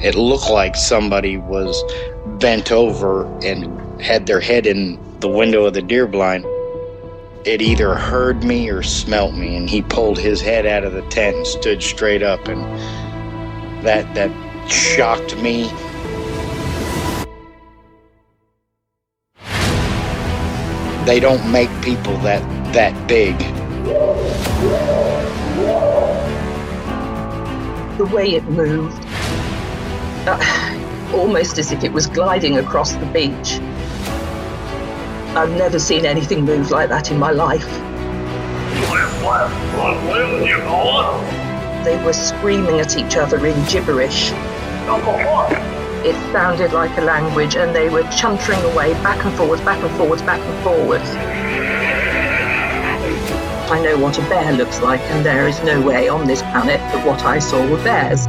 It looked like somebody was bent over and had their head in the window of the deer blind. It either heard me or smelt me, and he pulled his head out of the tent and stood straight up, and that shocked me. They don't make people that big. The way it moved, almost as if it was gliding across the beach. I've never seen anything move like that in my life. They were screaming at each other in gibberish. It sounded like a language, and they were chuntering away back and forwards, back and forwards, back and forwards. I know what a bear looks like, and there is no way on this planet that what I saw were bears.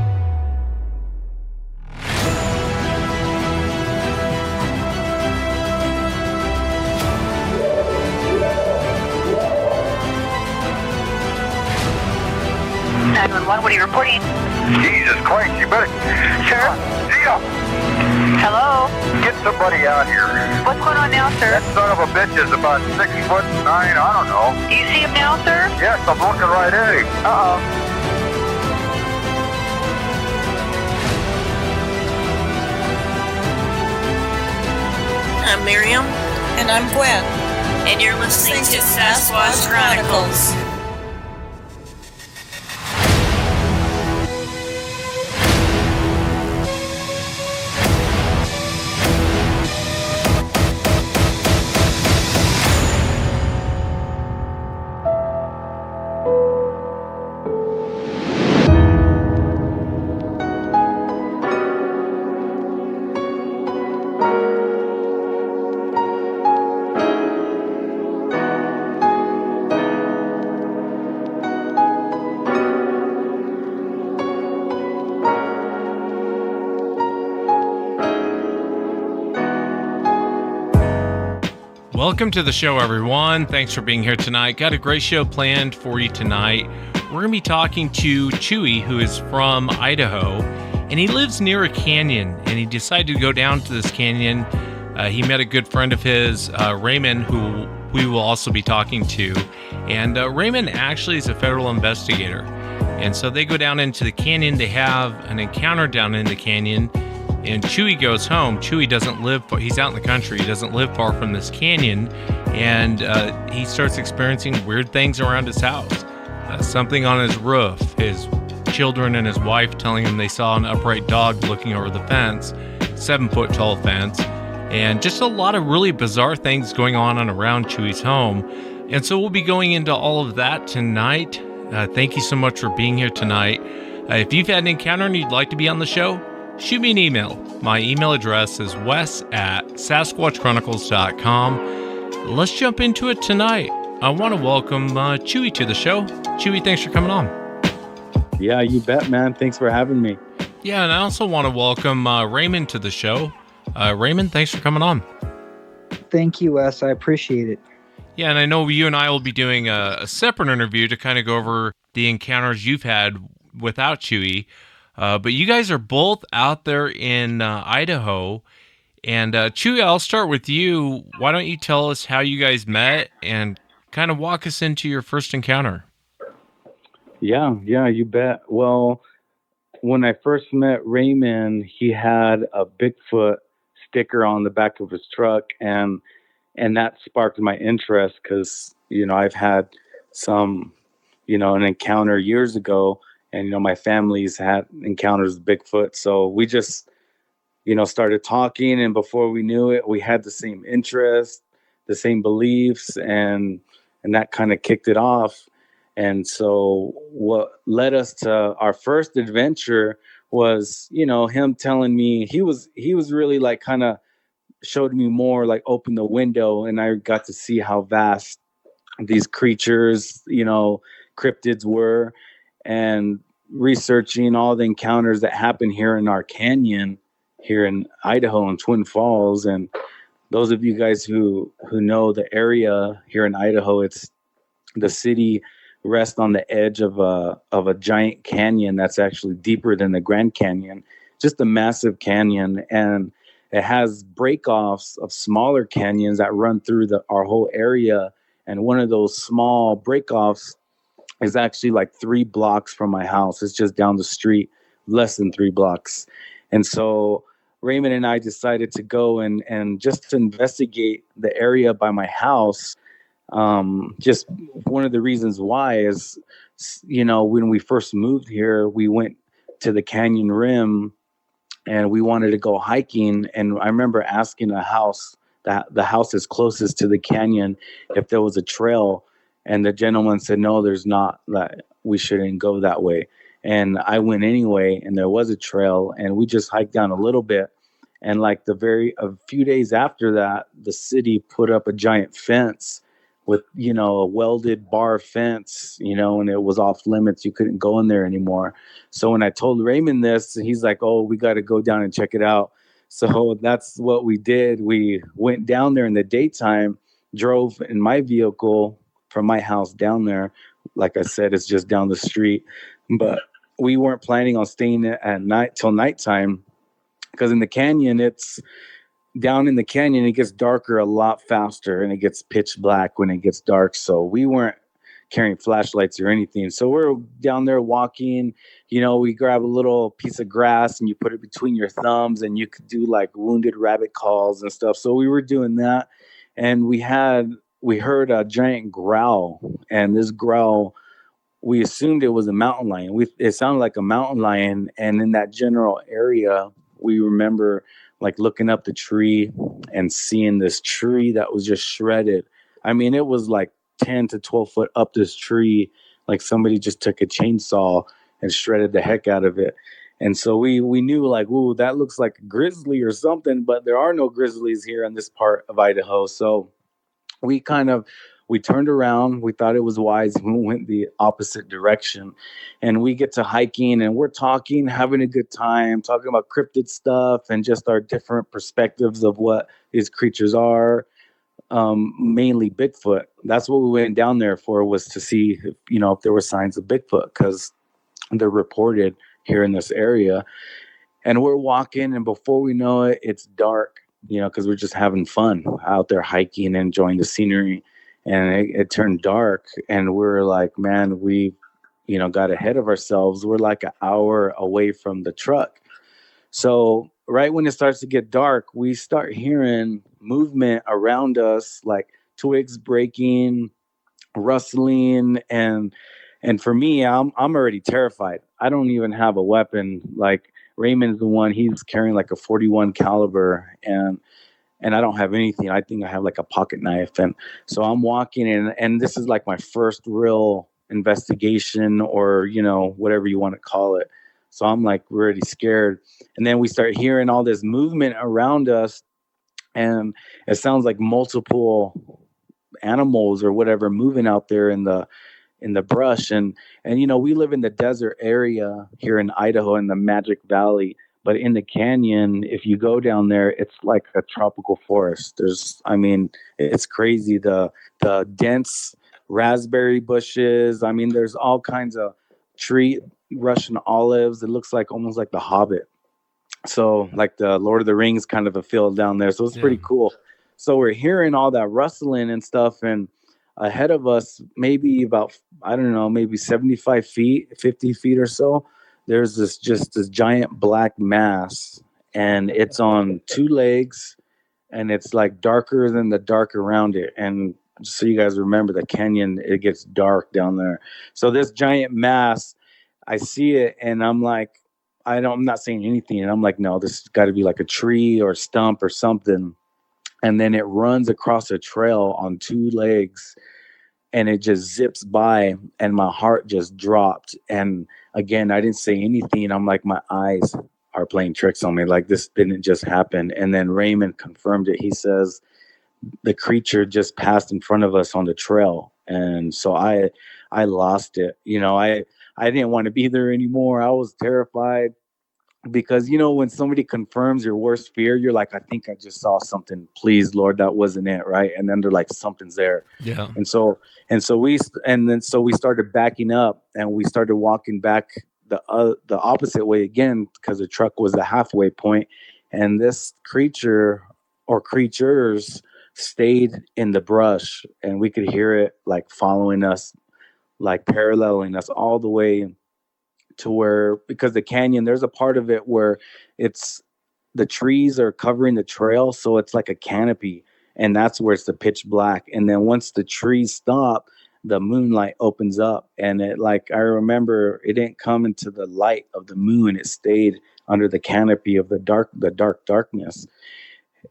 What are you reporting? Jesus Christ, you better... Sheriff, Zia! Hello? Get somebody out here. What's going on now, sir? That son of a bitch is about 6'9", I don't know. Do you see him now, sir? Yes, I'm looking right at him. Uh-oh. I'm Miriam. And I'm Gwen. And you're listening to Sasquatch Chronicles. Welcome to the show, everyone. Thanks for being here tonight. Got a great show planned for you tonight. We're going to be talking to Chuy, who is from Idaho, and he lives near a canyon, and he decided to go down to this canyon. He met a good friend of his, Raymond, who we will also be talking to, and Raymond actually is a federal investigator, and so they go down into the canyon. They have an encounter down in the canyon, and Chuy goes home. Chuy doesn't live, he's out in the country. He doesn't live far from this canyon, and he starts experiencing weird things around his house. Something on his roof, his children and his wife telling him they saw an upright dog looking over the fence, 7-foot tall fence, and just a lot of really bizarre things going on and around Chuy's home. And so we'll be going into all of that tonight. Thank you so much for being here tonight. If you've had an encounter and you'd like to be on the show, shoot me an email. My email address is wes@sasquatchchronicles.com. Let's jump into it tonight. I want to welcome Chuy to the show. Chuy, thanks for coming on. Yeah, you bet, man. Thanks for having me. Yeah, and I also want to welcome Raymond to the show. Raymond, thanks for coming on. Thank you, Wes. I appreciate it. Yeah, and I know you and I will be doing a separate interview to kind of go over the encounters you've had without Chuy. But you guys are both out there in Idaho. And Chuy, I'll start with you. Why don't you tell us how you guys met and kind of walk us into your first encounter? Yeah, you bet. Well, when I first met Raymond, he had a Bigfoot sticker on the back of his truck, and that sparked my interest because, I've had some, an encounter years ago, and, my family's had encounters with Bigfoot. So we just, started talking, and before we knew it, we had the same interests, the same beliefs, and that kind of kicked it off. And so what led us to our first adventure was, him telling me he was really like kind of showed me more, like open the window, and I got to see how vast these creatures, cryptids were, and researching all the encounters that happen here in our canyon here in Idaho and Twin Falls. And those of you guys who know the area here in Idaho, it's the city rests on the edge of a giant canyon that's actually deeper than the Grand Canyon. just a massive canyon, and it has break-offs of smaller canyons that run through our whole area. And one of those small break-offs is actually like 3 blocks from my house. It's just down the street, less than 3 blocks. And so Raymond and I decided to go and just to investigate the area by my house. Just one of the reasons why is, when we first moved here, we went to the canyon rim and we wanted to go hiking. And I remember asking the house is closest to the canyon if there was a trail. And the gentleman said, no, there's not, that we shouldn't go that way. And I went anyway, and there was a trail, and we just hiked down a little bit. And like a few days after that, the city put up a giant fence with, a welded bar fence, and it was off limits. You couldn't go in there anymore. So when I told Raymond this, he's like, oh, we got to go down and check it out. So that's what we did. We went down there in the daytime, drove in my vehicle from my house down there. Like I said, it's just down the street. But we weren't planning on staying at night till nighttime, because in the canyon, down in the canyon, it gets darker a lot faster, and it gets pitch black when it gets dark. So we weren't carrying flashlights or anything. So we're down there walking, we grab a little piece of grass and you put it between your thumbs, and you could do like wounded rabbit calls and stuff. So we were doing that, and we heard a giant growl, and this growl, we assumed it was a mountain lion. It sounded like a mountain lion. And in that general area, we remember like looking up the tree and seeing this tree that was just shredded. I mean, it was like 10 to 12 foot up this tree, like somebody just took a chainsaw and shredded the heck out of it. And so we knew like, ooh, that looks like a grizzly or something, but there are no grizzlies here in this part of Idaho. So we turned around. We thought it was wise. We went the opposite direction, and we get to hiking, and we're talking, having a good time, talking about cryptid stuff and just our different perspectives of what these creatures are. Mainly Bigfoot. That's what we went down there for, was to see if there were signs of Bigfoot, because they're reported here in this area. And we're walking, and before we know it, it's dark, because we're just having fun out there hiking and enjoying the scenery. And it turned dark, and we're like, man, we, got ahead of ourselves. We're like an hour away from the truck. So right when it starts to get dark, we start hearing movement around us, like twigs breaking, rustling. And for me, I'm already terrified. I don't even have a weapon. Like Raymond's the one, he's carrying like a 41 caliber, and I don't have anything. I think I have like a pocket knife. And so I'm walking in, and this is like my first real investigation, or, whatever you want to call it. So I'm like really scared. And then we start hearing all this movement around us, and it sounds like multiple animals or whatever moving out there in the brush. And we live in the desert area here in Idaho, in the Magic Valley. But in the canyon, if you go down there, it's like a tropical forest. It's crazy. The dense raspberry bushes. There's all kinds of Russian olives. It looks like almost like The Hobbit. So like the Lord of the Rings kind of a feel down there. So it's pretty cool. So we're hearing all that rustling and stuff. And ahead of us, maybe about, maybe 75 feet, 50 feet or so, there's this giant black mass, and it's on 2 legs, and it's like darker than the dark around it. And just so you guys remember, the canyon, it gets dark down there. So this giant mass, I see it, and I'm like, I'm not saying anything. And I'm like, no, this has got to be like a tree or stump or something. And then it runs across a trail on 2 legs, and it just zips by, and my heart just dropped. And again, I didn't say anything. I'm like, my eyes are playing tricks on me. Like, this didn't just happen. And then Raymond confirmed it. He says the creature just passed in front of us on the trail. And so I lost it. I didn't want to be there anymore. I was terrified, because, when somebody confirms your worst fear, you're like, I think I just saw something. Please, Lord, that wasn't it. Right. And then they're like, something's there. Yeah. So we started backing up, and we started walking back the opposite way again, because the truck was the halfway point, and this creature or creatures stayed in the brush, and we could hear it like following us, like paralleling us all the way to where, because the canyon, there's a part of it where it's the trees are covering the trail, so it's like a canopy, and that's where it's the pitch black. And then once the trees stop, the moonlight opens up, and it, like, I remember it didn't come into the light of the moon, it stayed under the canopy of the darkness.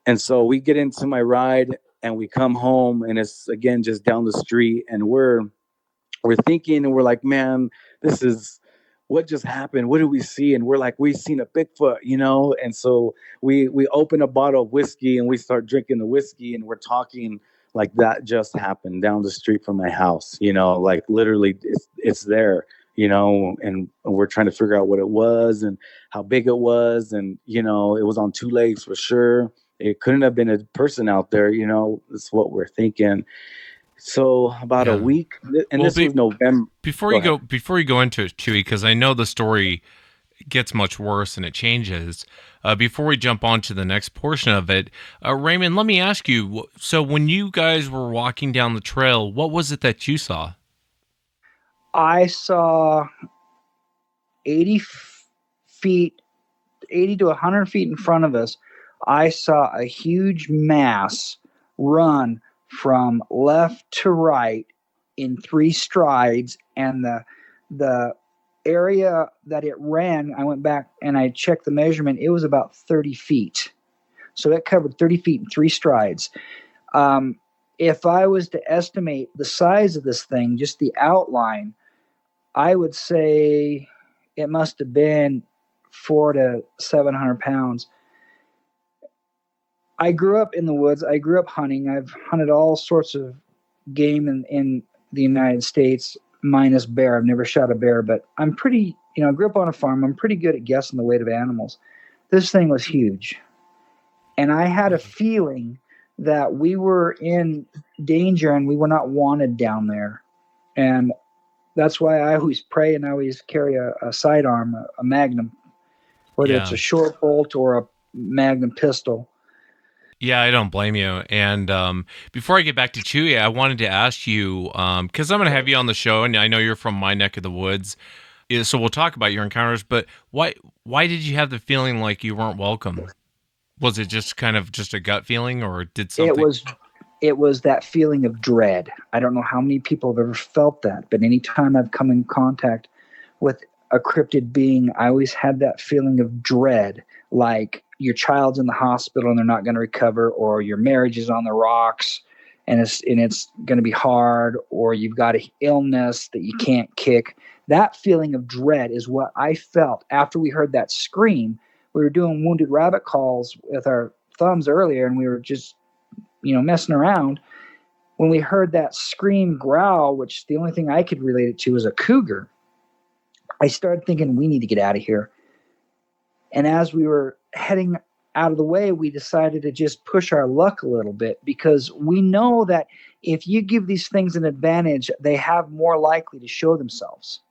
And so we get into my ride and we come home, and it's again just down the street, and we're thinking, and we're like, man, this is what just happened. What did we see? And we're like, we seen a Bigfoot, you know? And so we open a bottle of whiskey and we start drinking the whiskey, and we're talking like that just happened down the street from my house, you know, like literally it's there, you know, and we're trying to figure out what it was and how big it was. And, you know, it was on two legs for sure. It couldn't have been a person out there, you know, that's what we're thinking. So about a week, and this was November. Before you go into it, Chuy, because I know the story gets much worse and it changes. Before we jump on to the next portion of it, Raymond, let me ask you. So when you guys were walking down the trail, what was it that you saw? I saw 80 to 100 feet in front of us. I saw a huge mass run from left to right in 3 strides, and the area that it ran, I went back and I checked the measurement, it was about 30 feet. So it covered 30 feet in 3 strides. If I was to estimate the size of this thing, just the outline, I would say it must have been 400 to 700 pounds. I grew up in the woods. I grew up hunting. I've hunted all sorts of game in the United States, minus bear. I've never shot a bear, but I'm pretty, I grew up on a farm. I'm pretty good at guessing the weight of animals. This thing was huge. And I had a feeling that we were in danger and we were not wanted down there. And that's why I always pray and I always carry a sidearm, a magnum, whether it's a short bolt or a magnum pistol. Yeah, I don't blame you. And before I get back to Chuy, I wanted to ask you, because I'm going to have you on the show, and I know you're from my neck of the woods, so we'll talk about your encounters, but why did you have the feeling like you weren't welcome? Was it just kind of just a gut feeling, or did something? It was that feeling of dread. I don't know how many people have ever felt that, but anytime I've come in contact with a cryptid being, I always had that feeling of dread, like your child's in the hospital and they're not going to recover, or your marriage is on the rocks and it's going to be hard, or you've got an illness that you can't kick. That feeling of dread is what I felt after we heard that scream. We were doing wounded rabbit calls with our thumbs earlier, and we were just, messing around. When we heard that scream growl, which the only thing I could relate it to was a cougar, I started thinking, we need to get out of here. And as we were heading out of the way, we decided to just push our luck a little bit, because we know that if you give these things an advantage, they have more likely to show themselves.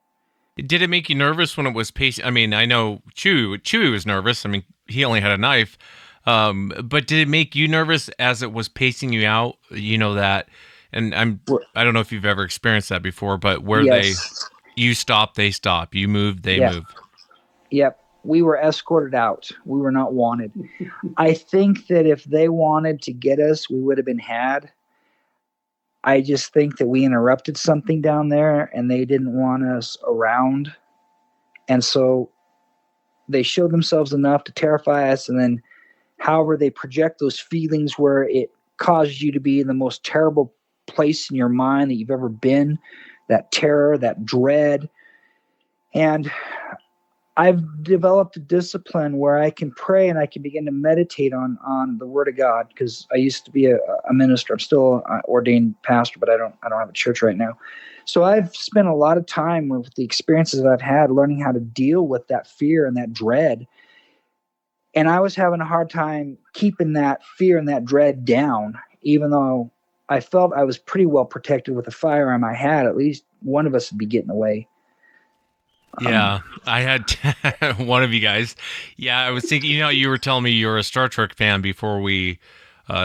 Did it make you nervous when it was pacing? I mean, I know Chuy was nervous. I mean, he only had a knife. But did it make you nervous as it was pacing you out? That, and I don't know if you've ever experienced that before, but where you stop, they stop. You move, they move. Yep. We were escorted out. We were not wanted. I think that if they wanted to get us, we would have been had. I just think that we interrupted something down there and they didn't want us around. And so they showed themselves enough to terrify us. And then however they project those feelings where it causes you to be in the most terrible place in your mind that you've ever been, that terror, that dread. And I've developed a discipline where I can pray and I can begin to meditate on the Word of God, because I used to be a minister. I'm still an ordained pastor, but I don't have a church right now. So I've spent a lot of time with the experiences that I've had learning how to deal with that fear and that dread. And I was having a hard time keeping that fear and that dread down, even though I felt I was pretty well protected with the firearm I had. At least one of us would be getting away. Yeah, I had one of you guys. Yeah, I was thinking, you were telling me you were a Star Trek fan before we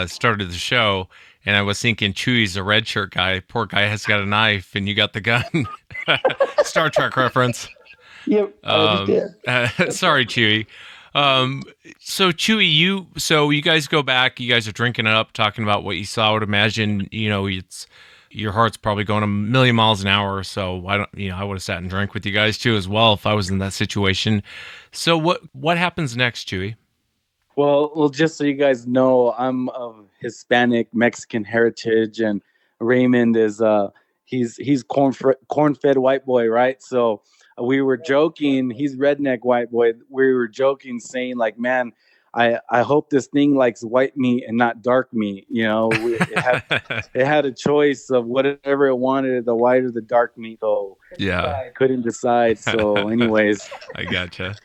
started the show, and I was thinking Chewie's a red shirt guy. Poor guy has got a knife, and you got the gun. Star Trek reference. Yep, I understand. Sorry, Chewy. Um, so Chewy, you guys go back. You guys are drinking it up, talking about what you saw. I would imagine, it's your heart's probably going a million miles an hour. So I would have sat and drank with you guys too as well if I was in that situation. So what happens next, Chewy? Well, just so you guys know, I'm of Hispanic Mexican heritage, and Raymond is he's corn-fed white boy, right? So we were joking. He's redneck white boy. We were joking, saying like, "Man, I hope this thing likes white meat and not dark meat." It had a choice of whatever it wanted, the white or the dark meat. So Yeah, I couldn't decide. So, anyways. I gotcha.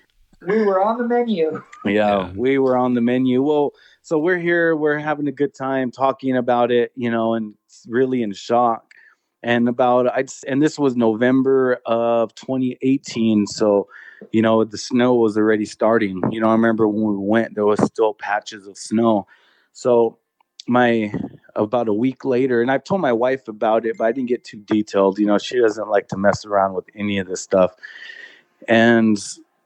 We were on the menu. Yeah, we were on the menu. Well, so we're here, we're having a good time talking about it, and it's really in shock. And and this was November of 2018. So, the snow was already starting. I remember when we went, there was still patches of snow. So about a week later, and I've told my wife about it, but I didn't get too detailed. She doesn't like to mess around with any of this stuff. And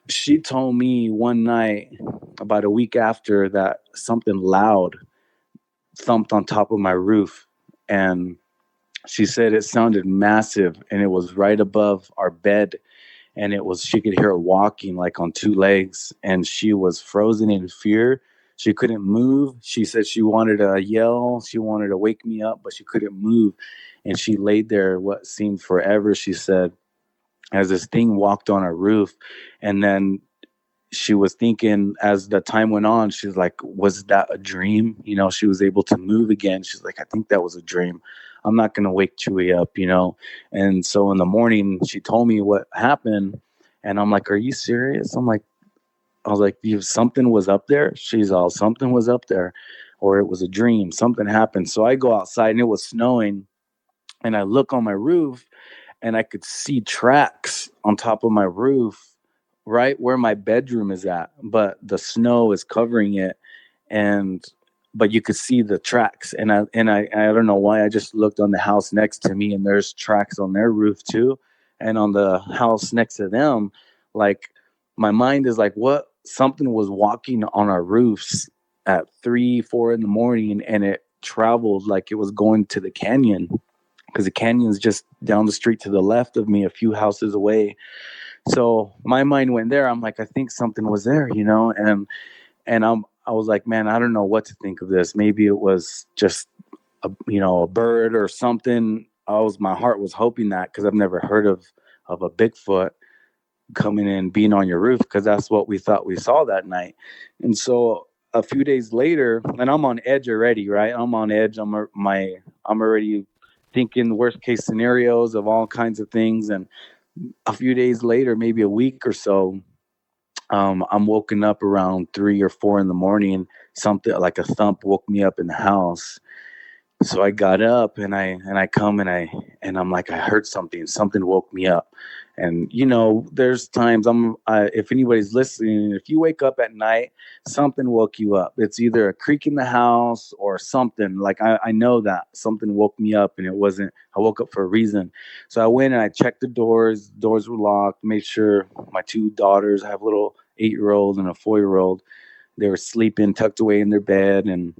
she told me one night, about a week after, that something loud thumped on top of my roof. And she said it sounded massive, and it was right above our bed. And she could hear it walking like on two legs, and she was frozen in fear. She couldn't move. She said she wanted to yell. She wanted to wake me up, but she couldn't move. And she laid there what seemed forever, she said, as this thing walked on our roof. And then she was thinking, as the time went on, she's like, was that a dream? She was able to move again. She's like, I think that was a dream. I'm not going to wake Chewy up, And so in the morning, she told me what happened. And I'm like, are you serious? I was like, something was up there? She's all, something was up there, or it was a dream. Something happened. So I go outside, and it was snowing. And I look on my roof, and I could see tracks on top of my roof right where my bedroom is at, but the snow is covering it, but you could see the tracks. And I don't know why, I just looked on the house next to me, and there's tracks on their roof too. And on the house next to them, like, my mind is like, what? Something was walking on our roofs at 3-4 in the morning, and it traveled like it was going to the canyon, because the canyon's just down the street to the left of me, a few houses away. So my mind went there. I'm like, I think something was there, and I was like, man, I don't know what to think of this. Maybe it was just a bird or something. My heart was hoping that, because I've never heard of a Bigfoot coming in, being on your roof, because that's what we thought we saw that night. And so a few days later, and I'm on edge already, right? I'm on edge. I'm already thinking worst case scenarios of all kinds of things. And a few days later, maybe a week or so, I'm woken up around 3 or 4 in the morning. Something like a thump woke me up in the house. So I got up, and I come, and I'm like, I heard something. Something woke me up. And there's times if anybody's listening, if you wake up at night, something woke you up. It's either a creak in the house or something. Like, I know that something woke me up, and I woke up for a reason. So I went and I checked the doors. Doors were locked. Made sure my 2 daughters, I have a little 8-year-old and a 4-year-old, they were sleeping, tucked away in their bed, and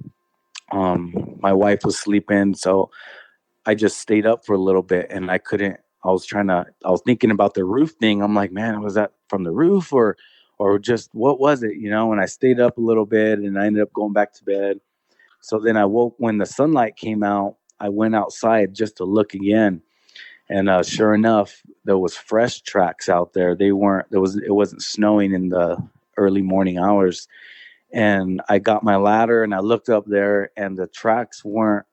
my wife was sleeping. So I just stayed up for a little bit, and I was thinking about the roof thing. I'm like, man, was that from the roof or just, what was it? And I stayed up a little bit, and I ended up going back to bed. So then I woke when the sunlight came out. I went outside just to look again. And sure enough, there was fresh tracks out there. It wasn't snowing in the early morning hours. And I got my ladder, and I looked up there, and the tracks I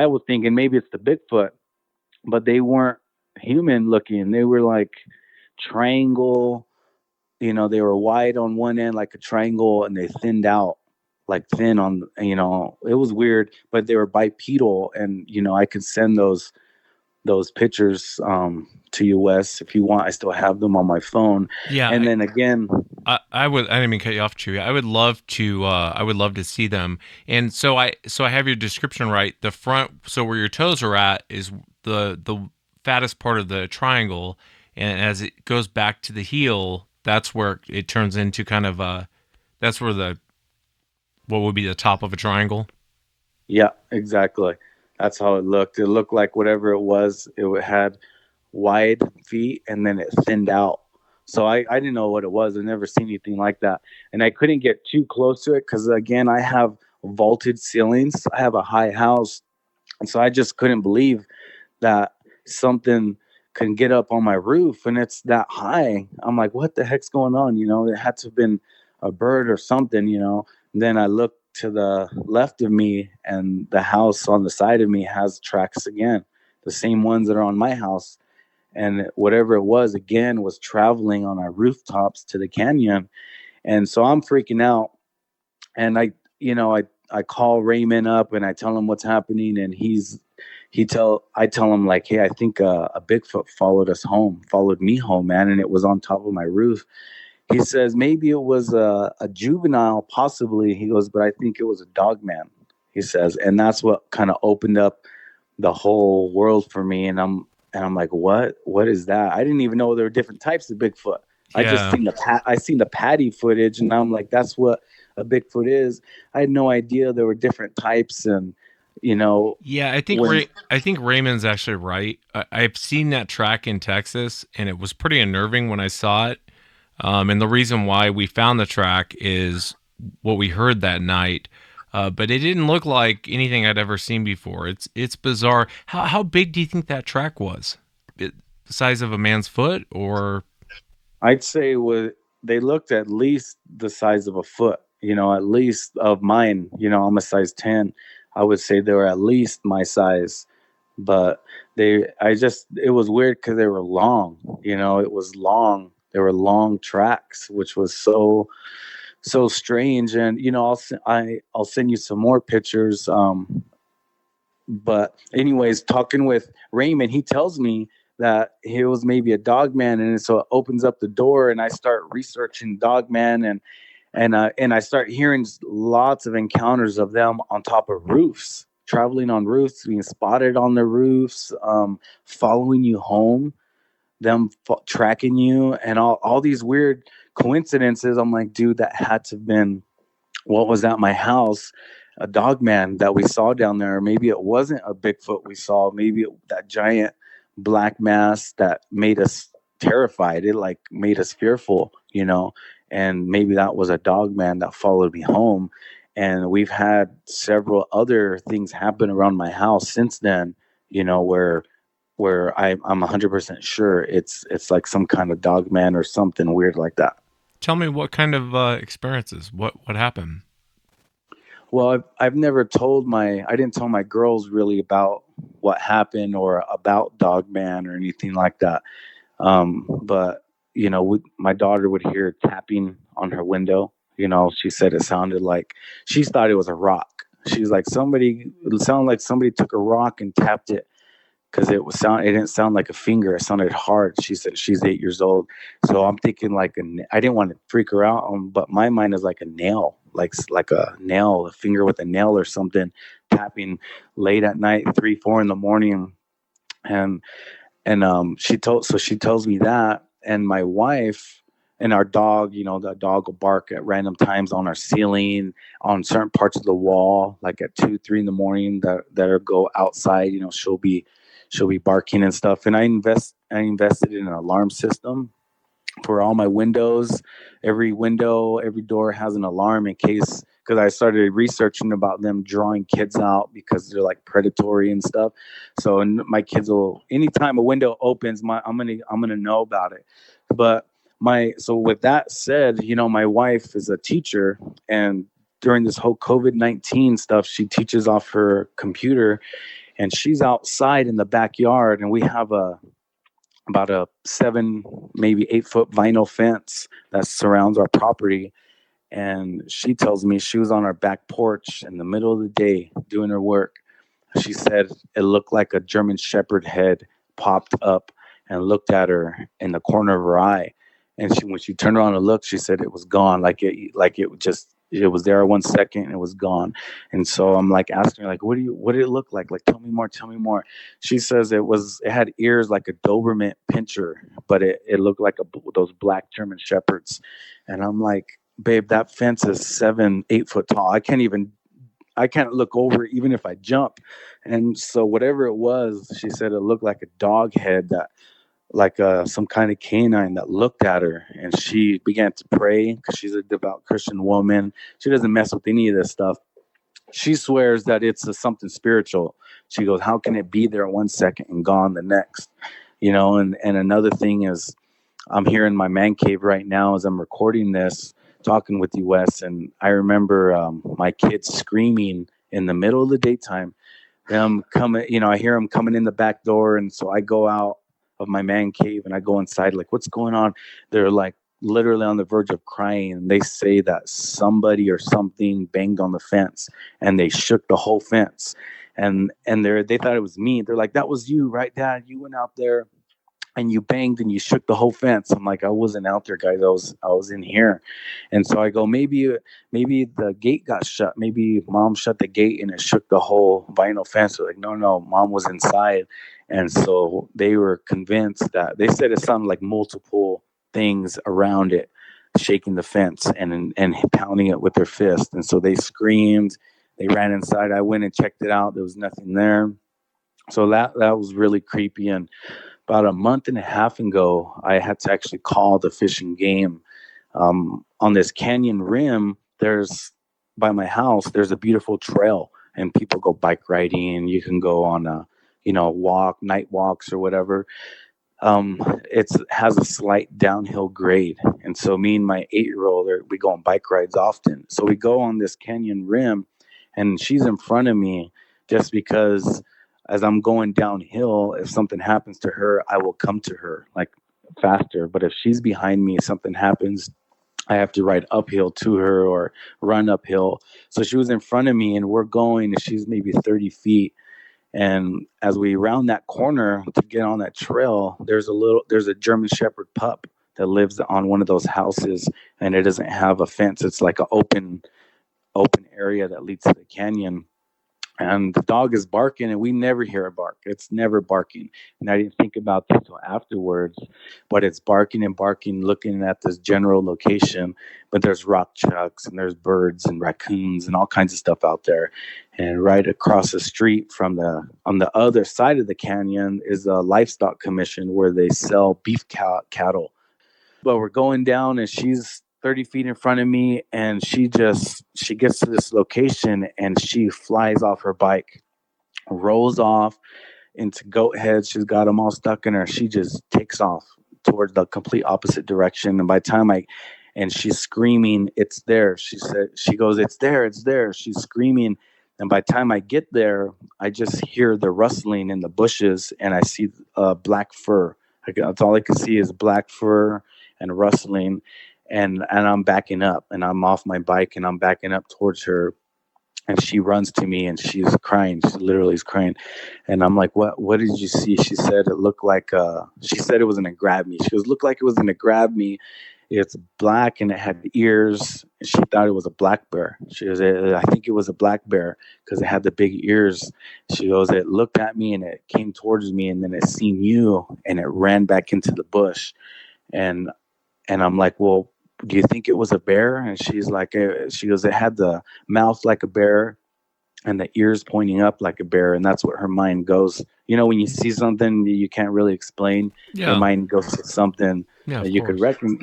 was thinking maybe it's the Bigfoot, but they weren't human looking. They were like triangle, they were wide on one end like a triangle, and they thinned out like thin it was weird, but they were bipedal. And, I could send those those pictures to you, Wes, if you want. I still have them on my phone. Yeah. And then again, I didn't mean to cut you off, Chuy. I would love to see them. And so I have your description right. The front, so where your toes are at, is the fattest part of the triangle, and as it goes back to the heel, that's where it turns into kind of that's where what would be the top of a triangle. yeah, exactly. That's how it looked. It looked like whatever it was. It had wide feet and then it thinned out. So I didn't know what it was. I've never seen anything like that. And I couldn't get too close to it because, again, I have vaulted ceilings. I have a high house. And so I just couldn't believe that something can get up on my roof and it's that high. I'm like, what the heck's going on? It had to have been a bird or something, And then I looked to the left of me and the house on the side of me has tracks again, the same ones that are on my house. And whatever it was, again, was traveling on our rooftops to the canyon. And so I'm freaking out. And I call Raymond up and I tell him what's happening. And I tell him like, hey, I think a Bigfoot followed me home, man. And it was on top of my roof. He says, maybe it was a juvenile, possibly. He goes, but I think it was a dog man, he says. And that's what kind of opened up the whole world for me. And I'm like, what is that? I didn't even know there were different types of Bigfoot. Yeah. I just seen the patty footage, and I'm like, that's what a Bigfoot is. I had no idea there were different types, and Yeah, I think Raymond's actually right. I've seen that track in Texas, and it was pretty unnerving when I saw it. And the reason why we found the track is what we heard that night. But it didn't look like anything I'd ever seen before. It's bizarre. How big do you think that track was? The size of a man's foot, or? I'd say they looked at least the size of a foot. At least of mine. I'm a size 10. I would say they were at least my size. But it was weird because they were long. It was long. There were long tracks, which was so strange. And I'll send you some more pictures. But anyways, talking with Raymond, he tells me that he was maybe a dog man, and so it opens up the door, and I start researching dog man, and I start hearing lots of encounters of them on top of roofs, traveling on roofs, being spotted on the roofs, following you home, them tracking you, and all these weird coincidences. I'm like, dude, that had to have been what was at my house, a dog man that we saw down there. Maybe it wasn't a Bigfoot we saw. Maybe that giant black mass that made us terrified. It like made us fearful, and maybe that was a dog man that followed me home. And we've had several other things happen around my house since then, where I'm 100% sure it's like some kind of dog man or something weird like that. Tell me what kind of experiences, what happened? Well, I've never I didn't tell my girls really about what happened or about dog man or anything like that. But my daughter would hear tapping on her window. She said it sounded like she thought it was a rock. She's like, it sounded like somebody took a rock and tapped it, because it didn't sound like a finger. It sounded hard. She said she's 8 years old. So I'm thinking I didn't want to freak her out, but my mind is like a nail, like a nail, a finger with a nail or something, tapping late at night, 3, 4 in the morning. And she tells me that, and my wife and our dog, the dog will bark at random times on our ceiling, on certain parts of the wall, like at 2, 3 in the morning that'll go outside, she'll be barking and stuff. And I invested in an alarm system for all my windows. Every window, every door has an alarm in case, because I started researching about them drawing kids out because they're like predatory and stuff. So, and my kids will, anytime a window opens, I'm gonna know about it. But so with that said, my wife is a teacher, and during this whole COVID-19 stuff, she teaches off her computer, and she's outside in the backyard, and we have about a 7, maybe 8 foot vinyl fence that surrounds our property. And she tells me she was on our back porch in the middle of the day doing her work, She said it looked like a German Shepherd head popped up and looked at her in the corner of her eye. And when she turned around to look, she said it was gone. It was there 1 second and it was gone. And so I'm like asking her, like, what did it look like? Like, tell me more. She says it had ears like a Doberman pinscher, but it looked like those black German Shepherds. And I'm like, babe, that fence is 7-8 foot tall. I can't look over even if I jump. And so whatever it was, she said it looked like a dog head, that like some kind of canine that looked at her. And she began to pray because she's a devout Christian woman. She doesn't mess with any of this stuff. She swears that it's something spiritual. She goes, how can it be there 1 second and gone the next? And another thing is, I'm here in my man cave right now as I'm recording this, talking with you, Wes, and I remember my kids screaming in the middle of the daytime. Them coming, I hear them coming in the back door, and so I go out of my man cave and I go inside, like, what's going on? They're like literally on the verge of crying, and they say that somebody or something banged on the fence, and they shook the whole fence, and they thought it was me. They're like, that was you, right, Dad? You went out there and you banged and you shook the whole fence. I'm like, I wasn't out there, guys. I was in here. And so I go, maybe the gate got shut. Maybe Mom shut the gate and it shook the whole vinyl fence. They're like, no, Mom was inside. And so they were convinced that they said it sounded like multiple things around it shaking the fence and pounding it with their fist. And so they screamed. They ran inside. I went and checked it out. There was nothing there. So that was really creepy. And about a month and a half ago, I had to actually call the Fish and Game. On this canyon rim, by my house, there's a beautiful trail, and people go bike riding. You can go on night walks or whatever. It has a slight downhill grade. And so me and my 8-year-old, we go on bike rides often. So we go on this canyon rim, and she's in front of me just because as I'm going downhill, if something happens to her, I will come to her like faster. But if she's behind me, something happens, I have to ride uphill to her or run uphill. So she was in front of me, and we're going, and she's maybe 30 feet. And as we round that corner to get on that trail, there's a German Shepherd pup that lives on one of those houses, and it doesn't have a fence. It's like an open area that leads to the canyon. And the dog is barking, and we never hear it bark. It's never barking. And I didn't think about this until afterwards, but it's barking and barking, looking at this general location. But there's rock chucks, and there's birds and raccoons and all kinds of stuff out there. And right across the street on the other side of the canyon is a livestock commission where they sell beef cattle. But we're going down, and she's 30 feet in front of me, and she gets to this location, and she flies off her bike, rolls off into goat heads. She's got them all stuck in her. She just takes off towards the complete opposite direction. And by the time and she's screaming, it's there. She goes, it's there. She's screaming. And by the time I get there, I just hear the rustling in the bushes, and I see black fur. That's all I can see is black fur and rustling. And I'm backing up, and I'm off my bike, and I'm backing up towards her, and she runs to me, and she's crying. She literally is crying. And I'm like, what did you see? She said it looked like she said it was gonna grab me. She goes, looked like it was gonna grab me. It's black, and it had ears. She thought it was a black bear. She goes, I think it was a black bear because it had the big ears. She goes, it looked at me, and it came towards me, and then it seen you, and it ran back into the bush. And I'm like, well, do you think it was a bear? And she's like, she goes, it had the mouth like a bear and the ears pointing up like a bear. And that's what her mind goes. When you see something you can't really explain, your mind goes to something that you could reckon,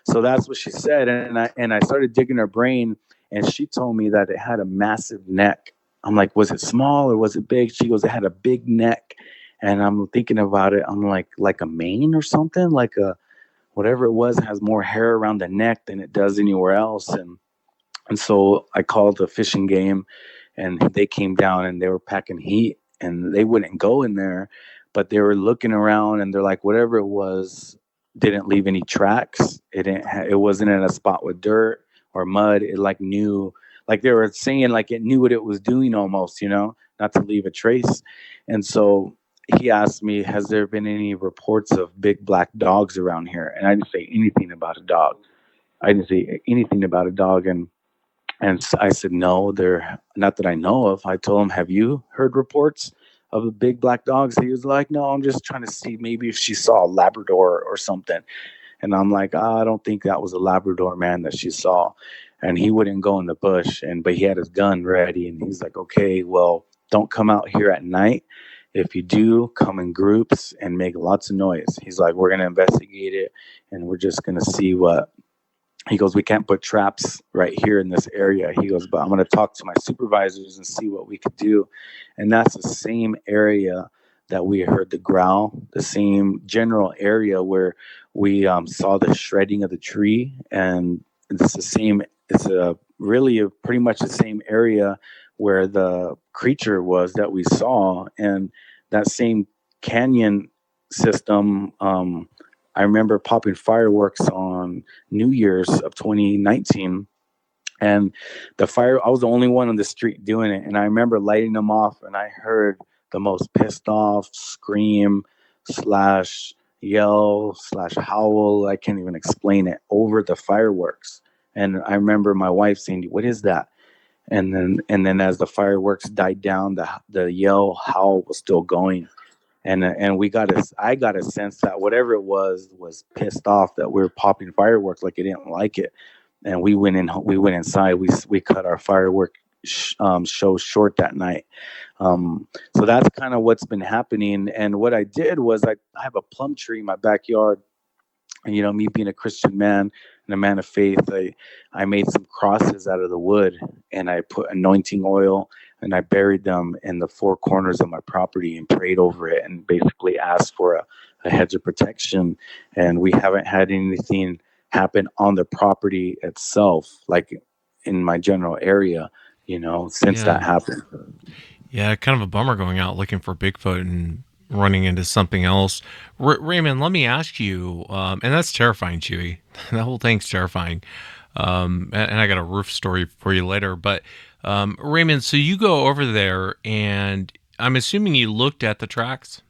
So that's what she said. And I started digging her brain, and she told me that it had a massive neck. I'm like, was it small or was it big? She goes, it had a big neck. And I'm thinking about it. I'm like a mane or something, like a, whatever it was, has more hair around the neck than it does anywhere else. And so I called the Fish and Game, and they came down, and they were packing heat, and they wouldn't go in there, but they were looking around, and they're like, whatever it was didn't leave any tracks. It wasn't in a spot with dirt or mud. It knew, like they were saying, like it knew what it was doing almost, not to leave a trace. And so he asked me, has there been any reports of big black dogs around here? And I didn't say anything about a dog. And I said, no, they're not that I know of. I told him, have you heard reports of the big black dogs? He was like, no, I'm just trying to see maybe if she saw a Labrador or something. And I'm like, I don't think that was a Labrador, man, that she saw. And he wouldn't go in the bush, but he had his gun ready. And he's like, okay, well, don't come out here at night. If you do, come in groups and make lots of noise. He's like, we're going to investigate it, and we're just going to see what. He goes, we can't put traps right here in this area. He goes, but I'm going to talk to my supervisors and see what we could do. And that's the same area that we heard the growl, the same general area where we saw the shredding of the tree. And it's pretty much the same area where the creature was that we saw. And that same canyon system, I remember popping fireworks on New Year's of 2019, and I was the only one on the street doing it. And I remember lighting them off, and I heard the most pissed off scream / yell / howl. I can't even explain it over the fireworks. And I remember my wife saying, what is that? And then as the fireworks died down, the yell howl was still going. And I got a sense that whatever it was pissed off that we were popping fireworks, like it didn't like it. And we went inside. We cut our firework show short that night. So that's kind of what's been happening. And what I did was I have a plum tree in my backyard. And, me being a Christian man and a man of faith, I made some crosses out of the wood, and I put anointing oil, and I buried them in the four corners of my property and prayed over it and basically asked for a hedge of protection. And we haven't had anything happen on the property itself, like in my general area, since that happened. Yeah, kind of a bummer going out looking for Bigfoot and running into something else. Raymond, let me ask you, and that's terrifying, Chuy. That whole thing's terrifying. And I got a roof story for you later. But Raymond, so you go over there, and I'm assuming you looked at the tracks?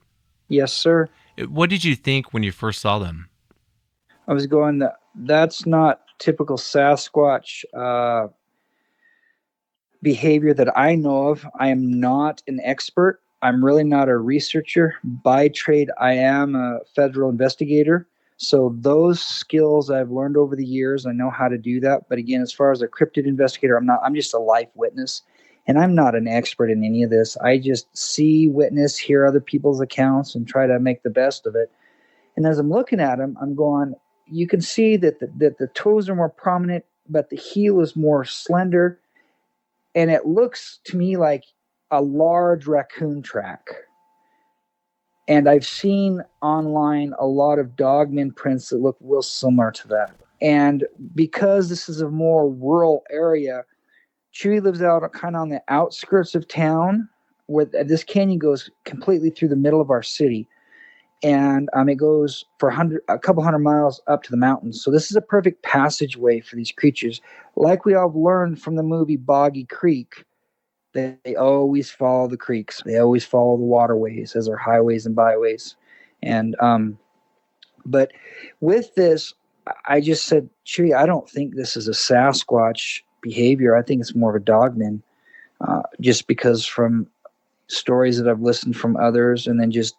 Yes, sir. What did you think when you first saw them? I was going, that's not typical Sasquatch behavior that I know of. I am not an expert. I'm really not a researcher. By trade, I am a federal investigator. So those skills I've learned over the years, I know how to do that. But again, as far as a cryptid investigator, I'm just a life witness. And I'm not an expert in any of this. I just see, witness, hear other people's accounts, and try to make the best of it. And as I'm looking at them, I'm going, you can see that the toes are more prominent, but the heel is more slender. And it looks to me like a large raccoon track. And I've seen online a lot of dogman prints that look real similar to that. And because this is a more rural area, Chuy lives out kind of on the outskirts of town, where this canyon goes completely through the middle of our city. And it goes for a couple hundred miles up to the mountains. So this is a perfect passageway for these creatures. Like we all learned from the movie Boggy Creek, they always follow the creeks. They always follow the waterways as our highways and byways. And but with this, I just said, Chuy, I don't think this is a Sasquatch behavior. I think it's more of a dogman, just because from stories that I've listened from others, and then just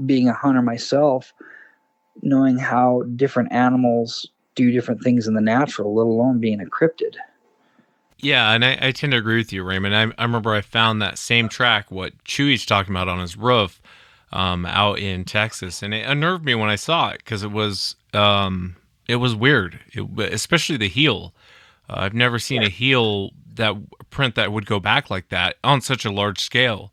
being a hunter myself, knowing how different animals do different things in the natural, let alone being a cryptid. Yeah, and I tend to agree with you, Raymond. I remember I found that same track, what Chuy's talking about on his roof, out in Texas, and it unnerved me when I saw it, because it was weird, especially the heel. I've never seen a heel print that would go back like that on such a large scale.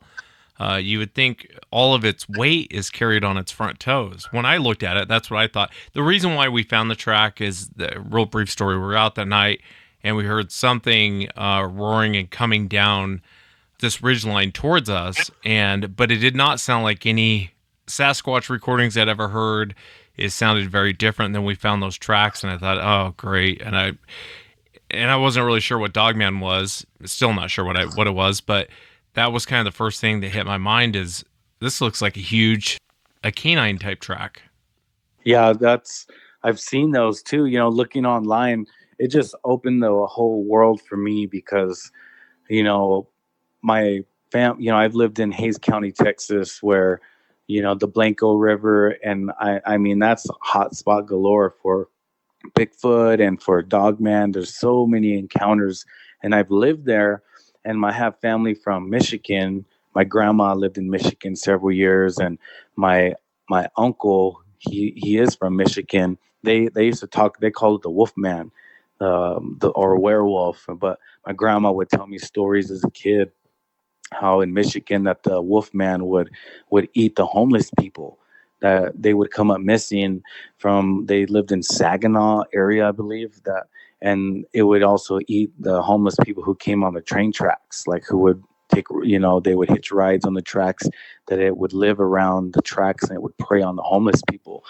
You would think all of its weight is carried on its front toes. When I looked at it, that's what I thought. The reason why we found the track is the real brief story. We were out that night, and we heard something roaring and coming down this ridgeline towards us, but it did not sound like any Sasquatch recordings I'd ever heard. It sounded very different. Than we found those tracks, and I thought, oh, great. And I wasn't really sure what Dogman was. Still not sure what it was, but that was kind of the first thing that hit my mind is this looks like a canine type track. Yeah, I've seen those too. Looking online, it just opened the whole world for me because, my I've lived in Hays County, Texas, where, the Blanco River, and I mean, that's hot spot galore for Bigfoot and for Dogman. There's so many encounters, and I've lived there, and I have family from Michigan. My grandma lived in Michigan several years, and my uncle, he is from Michigan. They used to talk. They call it the Wolf Man, or werewolf. But my grandma would tell me stories as a kid how in Michigan that the wolf man would eat the homeless people, that they would come up missing they lived in Saginaw area, I believe, and it would also eat the homeless people who came on the train tracks, like who would they would hitch rides on the tracks, that it would live around the tracks and it would prey on the homeless people.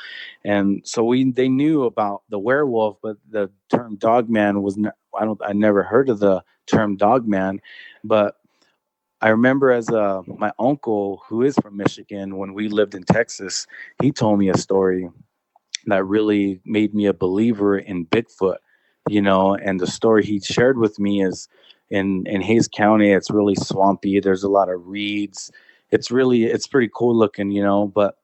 And so they knew about the werewolf, but the term dogman I never heard of the term dogman. But I remember my uncle, who is from Michigan, when we lived in Texas, he told me a story that really made me a believer in Bigfoot, and the story he shared with me is in Hays County. It's really swampy. There's a lot of reeds. It's pretty cool looking, but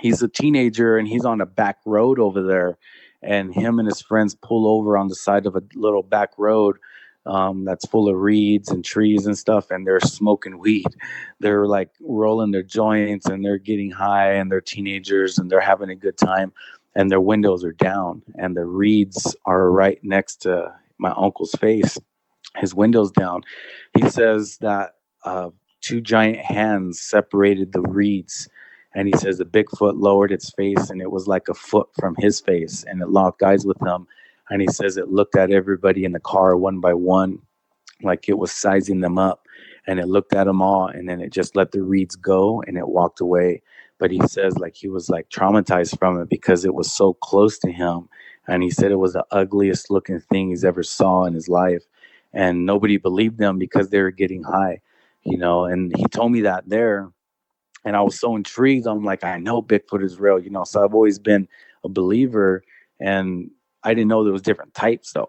he's a teenager and he's on a back road over there, and him and his friends pull over on the side of a little back road that's full of reeds and trees and stuff, and they're smoking weed. They're like rolling their joints and they're getting high, and they're teenagers and they're having a good time, and their windows are down and the reeds are right next to my uncle's face. His window's down. He says that two giant hands separated the reeds, and he says the Bigfoot lowered its face and it was like a foot from his face, and it locked eyes with him. And he says it looked at everybody in the car one by one, like it was sizing them up. And it looked at them all, and then it just let the reeds go and it walked away. But he says like he was like traumatized from it because it was so close to him. And he said it was the ugliest looking thing he's ever saw in his life. And nobody believed them because they were getting high, and he told me that there. And I was so intrigued. I'm like, I know Bigfoot is real, so I've always been a believer. And I didn't know there was different types though.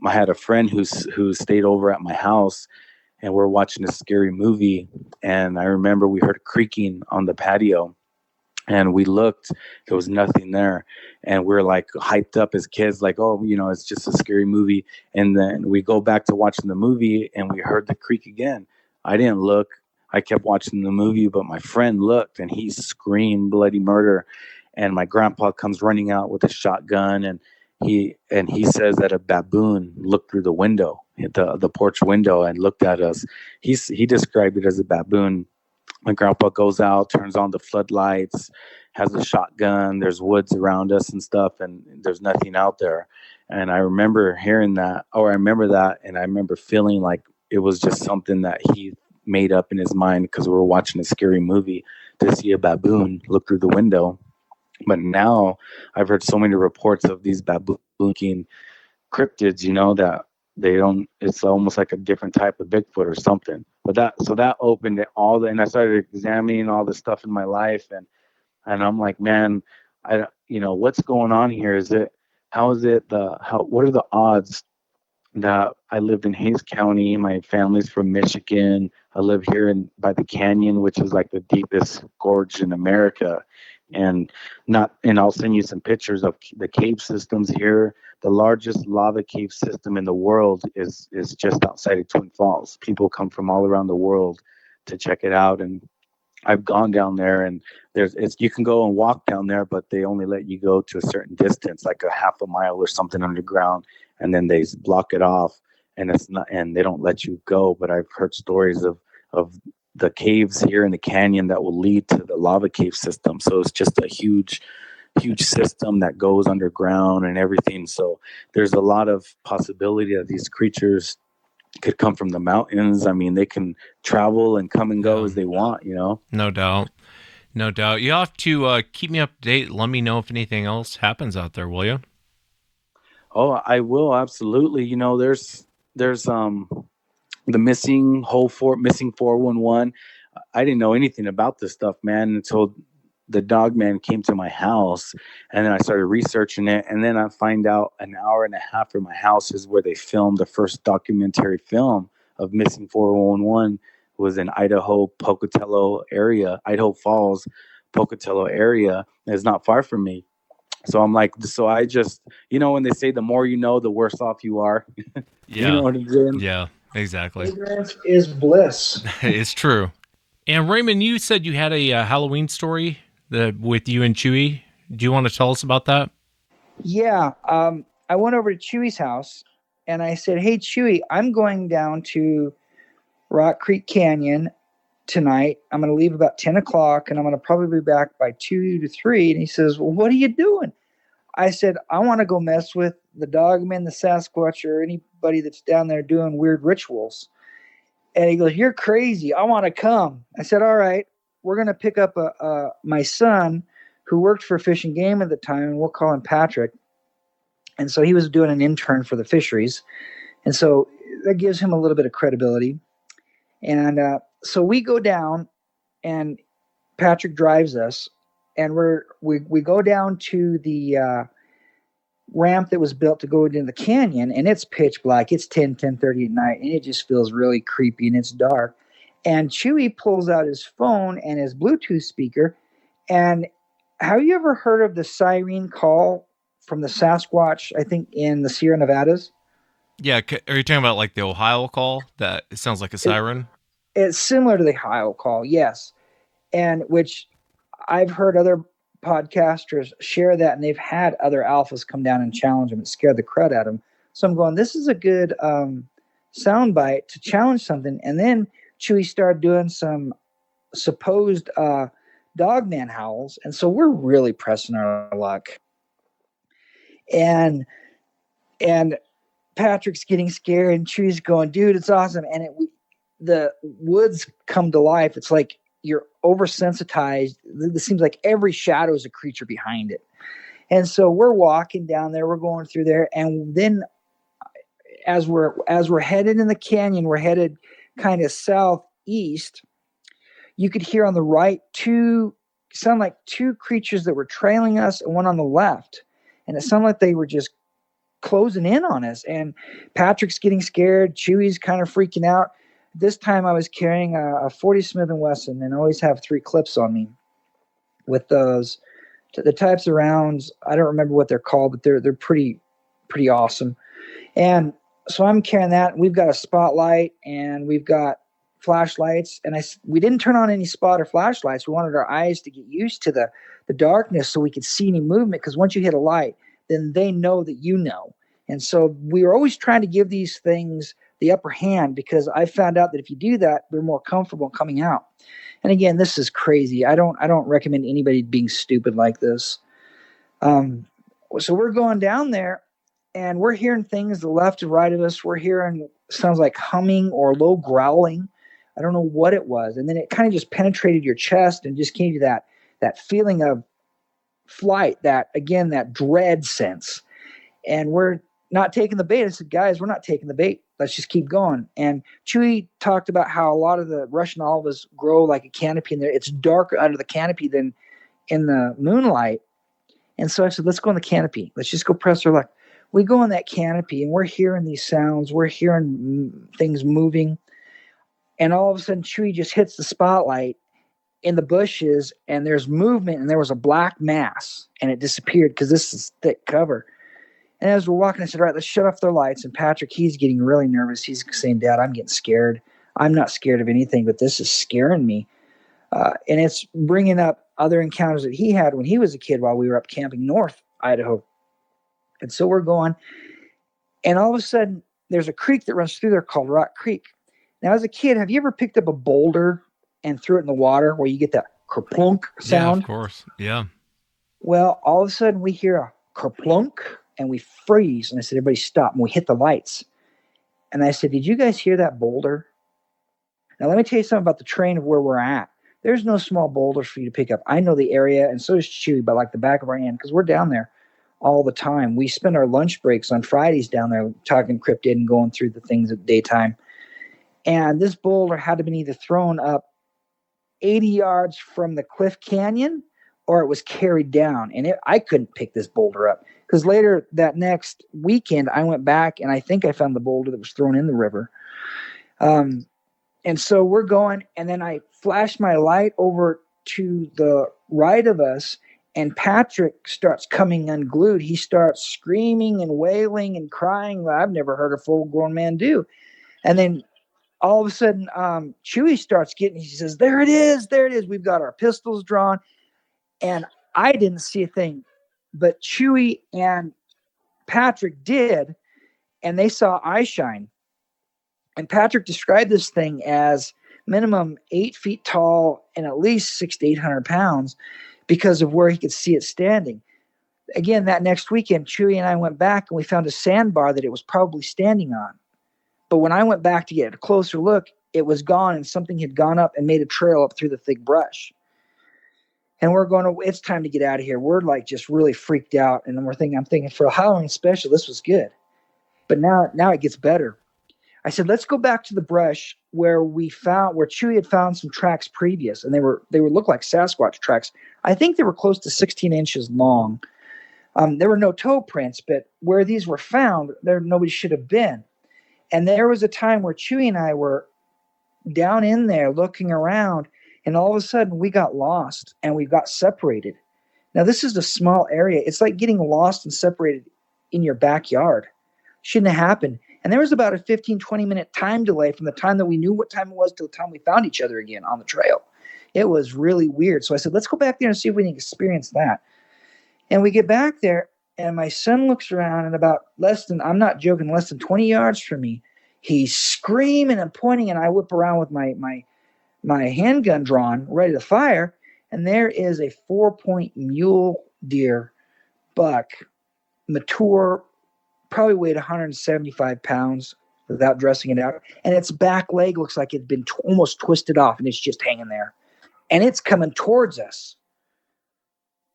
I had a friend who stayed over at my house, and we're watching a scary movie. And I remember we heard creaking on the patio, and we looked, there was nothing there. And we're like hyped up as kids, like, oh, it's just a scary movie. And then we go back to watching the movie and we heard the creak again. I didn't look. I kept watching the movie, but my friend looked and he screamed bloody murder. And my grandpa comes running out with a shotgun, and he says that a baboon looked through the window, the porch window, and looked at us. He described it as a baboon. My grandpa goes out, turns on the floodlights, has a shotgun. There's woods around us and stuff, and there's nothing out there. And I remember hearing that, and I remember feeling like it was just something that he made up in his mind because we were watching a scary movie to see a baboon look through the window. But now I've heard so many reports of these baboon-looking cryptids, that they don't. It's almost like a different type of Bigfoot or something. But that opened it and I started examining all the stuff in my life, and I'm like, man, what's going on here? What are the odds that I lived in Hays County? My family's from Michigan. I live here by the canyon, which is like the deepest gorge in America. And I'll send you some pictures of the cave systems here. The largest lava cave system in the world is just outside of Twin Falls. People come from all around the world to check it out. And I've gone down there, and you can go and walk down there, but they only let you go to a certain distance, like a half a mile or something underground, and then they block it off, and they don't let you go. But I've heard stories of the caves here in the canyon that will lead to the lava cave system. So it's just a huge system that goes underground and everything. So there's a lot of possibility that these creatures could come from the mountains. I mean, they can travel and come and go as they want, No doubt. You have to keep me up to date. Let me know if anything else happens out there, will you? Oh, I will, absolutely. There's the missing 411. I didn't know anything about this stuff, man, until the dog man came to my house, and then I started researching it. And then I find out an hour and a half from my house is where they filmed the first documentary film of missing 411. Was in Idaho, Idaho Falls, Pocatello area. It's not far from me. So I'm like, so I just, when they say the more you know, the worse off you are. Yeah. You know what I'm saying? Yeah, exactly. Ignorance is bliss. It's true. And Raymond, you said you had a Halloween story with you and Chuy. Do you want to tell us about that? Yeah. I went over to Chuy's house and I said, hey, Chuy, I'm going down to Rock Creek Canyon tonight. I'm going to leave about 10 o'clock and I'm going to probably be back by 2 to 3. And he says, well, what are you doing? I said, I want to go mess with the dogman, the Sasquatch, or anybody that's down there doing weird rituals. And he goes, you're crazy. I want to come. I said, all right, we're going to pick up my son who worked for Fish and Game at the time, and we'll call him Patrick. And so he was doing an intern for the fisheries. And so that gives him a little bit of credibility. And so we go down, and Patrick drives us, and we go down to the ramp that was built to go into the canyon, and it's pitch black. It's 10:30 at night, and it just feels really creepy, and it's dark. And Chuy pulls out his phone and his Bluetooth speaker. And have you ever heard of the Cyrene Call from the Sasquatch, I think, in the Sierra Nevadas? Yeah, are you talking about like the Ohio call? That it sounds like a siren? It's similar to the Ohio Call, yes. And which I've heard other podcasters share that, and they've had other alphas come down and challenge them. It scared the crud out of them. So I'm going, this is a good soundbite to challenge something. And then Chuy started doing some supposed dogman howls. And so we're really pressing our luck. And Patrick's getting scared, and Chuy's going, dude, it's awesome. And the woods come to life. It's like you're oversensitized. It seems like every shadow is a creature behind it. And so we're walking down there, we're going through there. And then as we're headed in the canyon, we're headed kind of southeast. You could hear on the right sound like two creatures that were trailing us, and one on the left. And it sounded like they were just closing in on us. And Patrick's getting scared. Chuy's kind of freaking out. This time I was carrying a 40 Smith & Wesson, and I always have 3 clips on me with those. The types of rounds, I don't remember what they're called, but they're pretty awesome. And so I'm carrying that. We've got a spotlight, and we've got flashlights. And we didn't turn on any spot or flashlights. We wanted our eyes to get used to the darkness so we could see any movement, because once you hit a light, then they know that you know. And so we were always trying to give these things the upper hand, because I found out that if you do that, they're more comfortable coming out. And again, this is crazy. I don't recommend anybody being stupid like this. So we're going down there, and we're hearing things to the left and right of us. We're hearing sounds like humming or low growling. I don't know what it was. And then it kind of just penetrated your chest and just gave you that feeling of flight, that dread sense. And we're not taking the bait. I said, guys, we're not taking the bait. Let's just keep going. And Chuy talked about how a lot of the Russian olives grow like a canopy in there. It's darker under the canopy than in the moonlight. And so I said, let's go in the canopy. Let's just go press our luck. We go in that canopy, and we're hearing these sounds. We're hearing things moving. And all of a sudden, Chuy just hits the spotlight in the bushes, and there's movement, and there was a black mass, and it disappeared because this is thick cover. And as we're walking, I said, all right, let's shut off their lights. And Patrick, he's getting really nervous. He's saying, Dad, I'm getting scared. I'm not scared of anything, but this is scaring me. And it's bringing up other encounters that he had when he was a kid while we were up camping north Idaho. And so we're going. And all of a sudden, there's a creek that runs through there called Rock Creek. Now, as a kid, have you ever picked up a boulder and threw it in the water where you get that kerplunk sound? Yeah, of course. Yeah. Well, all of a sudden, we hear a kerplunk, and we freeze. And I said, everybody stop. And we hit the lights. And I said, did you guys hear that boulder? Now, let me tell you something about the terrain of where we're at. There's no small boulders for you to pick up. I know the area, and so does Chuy, but like the back of our hand, because we're down there all the time. We spend our lunch breaks on Fridays down there talking cryptid and going through the things at daytime. And this boulder had to be either thrown up 80 yards from the cliff canyon or it was carried down. And I couldn't pick this boulder up because later that next weekend, I went back and I think I found the boulder that was thrown in the river. And so we're going, and then I flashed my light over to the right of us, and Patrick starts coming unglued. He starts screaming and wailing and crying that I've never heard a full-grown man do. And then all of a sudden, Chuy starts he says, there it is. We've got our pistols drawn. And I didn't see a thing, but Chuy and Patrick did, and they saw eye shine. And Patrick described this thing as minimum 8 feet tall and at least 600 to 800 pounds because of where he could see it standing. Again, that next weekend, Chuy and I went back and we found a sandbar that it was probably standing on. But when I went back to get a closer look, it was gone and something had gone up and made a trail up through the thick brush. And we're going to, it's time to get out of here. We're like just really freaked out. And I'm thinking for a Halloween special, this was good. But now it gets better. I said, let's go back to the brush where Chuy had found some tracks previous, and they looked like Sasquatch tracks. I think they were close to 16 inches long. There were no toe prints, but where these were found, nobody should have been. And there was a time where Chuy and I were down in there looking around, and all of a sudden we got lost and we got separated. Now this is a small area. It's like getting lost and separated in your backyard. Shouldn't have happened. And there was about a 15, 20-minute time delay from the time that we knew what time it was to the time we found each other again on the trail. It was really weird. So I said, let's go back there and see if we can experience that. And we get back there, and my son looks around, and about I'm not joking, less than 20 yards from me, he's screaming and pointing, and I whip around with my handgun drawn, ready to fire, and there is a 4-point mule deer buck, mature, probably weighed 175 pounds without dressing it out. And its back leg looks like it'd been almost twisted off, and it's just hanging there. And it's coming towards us.